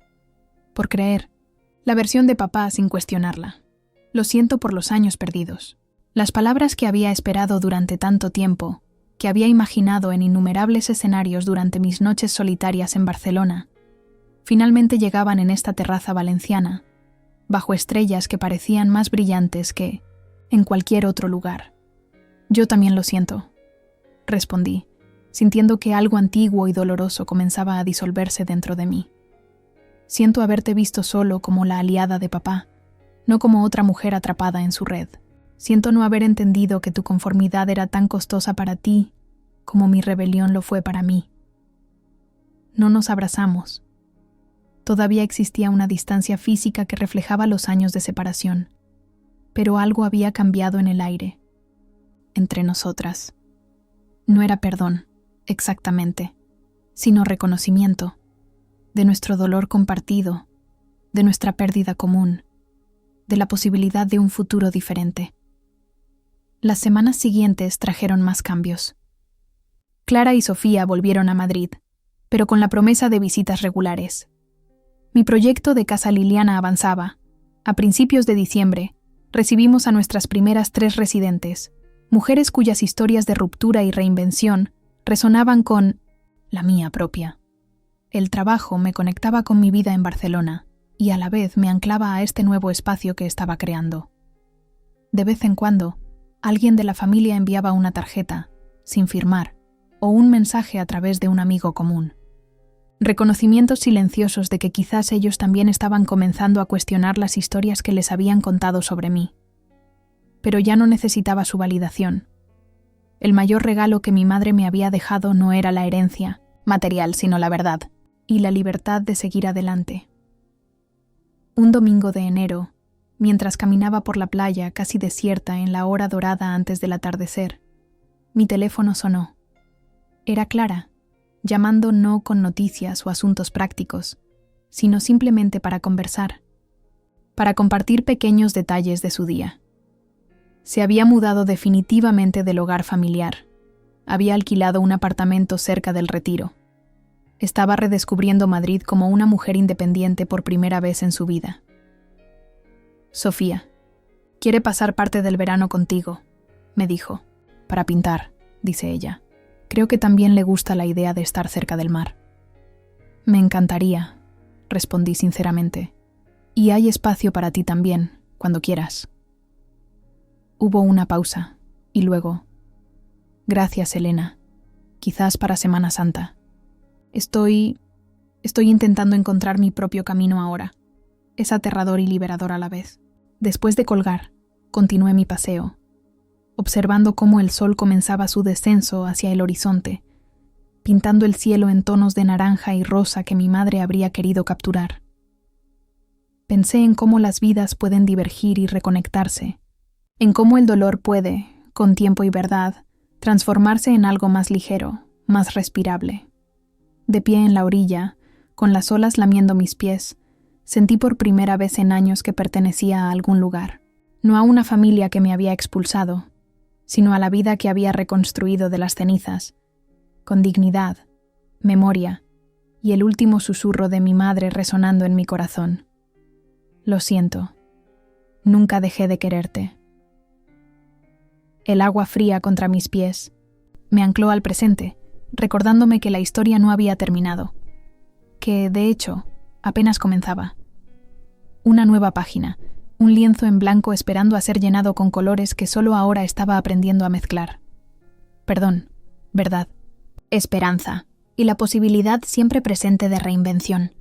por creer la versión de papá sin cuestionarla. Lo siento por los años perdidos. Las palabras que había esperado durante tanto tiempo, que había imaginado en innumerables escenarios durante mis noches solitarias en Barcelona, finalmente llegaban en esta terraza valenciana, bajo estrellas que parecían más brillantes que en cualquier otro lugar. Yo también lo siento, respondí, sintiendo que algo antiguo y doloroso comenzaba a disolverse dentro de mí. Siento haberte visto solo como la aliada de papá, no como otra mujer atrapada en su red. Siento no haber entendido que tu conformidad era tan costosa para ti como mi rebelión lo fue para mí. No nos abrazamos. Todavía existía una distancia física que reflejaba los años de separación, pero algo había cambiado en el aire, entre nosotras. No era perdón, exactamente, sino reconocimiento de nuestro dolor compartido, de nuestra pérdida común, de la posibilidad de un futuro diferente. Las semanas siguientes trajeron más cambios. Clara y Sofía volvieron a Madrid, pero con la promesa de visitas regulares. Mi proyecto de Casa Liliana avanzaba. A principios de diciembre, recibimos a nuestras primeras 3 residentes, mujeres cuyas historias de ruptura y reinvención resonaban con la mía propia. El trabajo me conectaba con mi vida en Barcelona y a la vez me anclaba a este nuevo espacio que estaba creando. De vez en cuando, alguien de la familia enviaba una tarjeta, sin firmar, o un mensaje a través de un amigo común. Reconocimientos silenciosos de que quizás ellos también estaban comenzando a cuestionar las historias que les habían contado sobre mí. Pero ya no necesitaba su validación. El mayor regalo que mi madre me había dejado no era la herencia material, sino la verdad y la libertad de seguir adelante. Un domingo de enero, mientras caminaba por la playa casi desierta en la hora dorada antes del atardecer, mi teléfono sonó. Era Clara, llamando no con noticias o asuntos prácticos, sino simplemente para conversar, para compartir pequeños detalles de su día. Se había mudado definitivamente del hogar familiar. Había alquilado un apartamento cerca del Retiro. Estaba redescubriendo Madrid como una mujer independiente por primera vez en su vida. Sofía, quiere pasar parte del verano contigo, me dijo. Para pintar, dice ella. Creo que también le gusta la idea de estar cerca del mar. Me encantaría, respondí sinceramente. Y hay espacio para ti también, cuando quieras. Hubo una pausa, y luego, gracias, Elena. Quizás para Semana Santa. Estoy intentando encontrar mi propio camino ahora. Es aterrador y liberador a la vez. Después de colgar, continué mi paseo, observando cómo el sol comenzaba su descenso hacia el horizonte, pintando el cielo en tonos de naranja y rosa que mi madre habría querido capturar. Pensé en cómo las vidas pueden divergir y reconectarse, en cómo el dolor puede, con tiempo y verdad, transformarse en algo más ligero, más respirable. De pie en la orilla, con las olas lamiendo mis pies, sentí por primera vez en años que pertenecía a algún lugar, no a una familia que me había expulsado, sino a la vida que había reconstruido de las cenizas, con dignidad, memoria y el último susurro de mi madre resonando en mi corazón. Lo siento, nunca dejé de quererte. El agua fría contra mis pies me ancló al presente, recordándome que la historia no había terminado, que, de hecho, apenas comenzaba. Una nueva página, un lienzo en blanco esperando a ser llenado con colores que solo ahora estaba aprendiendo a mezclar. Perdón, verdad, esperanza y la posibilidad siempre presente de reinvención.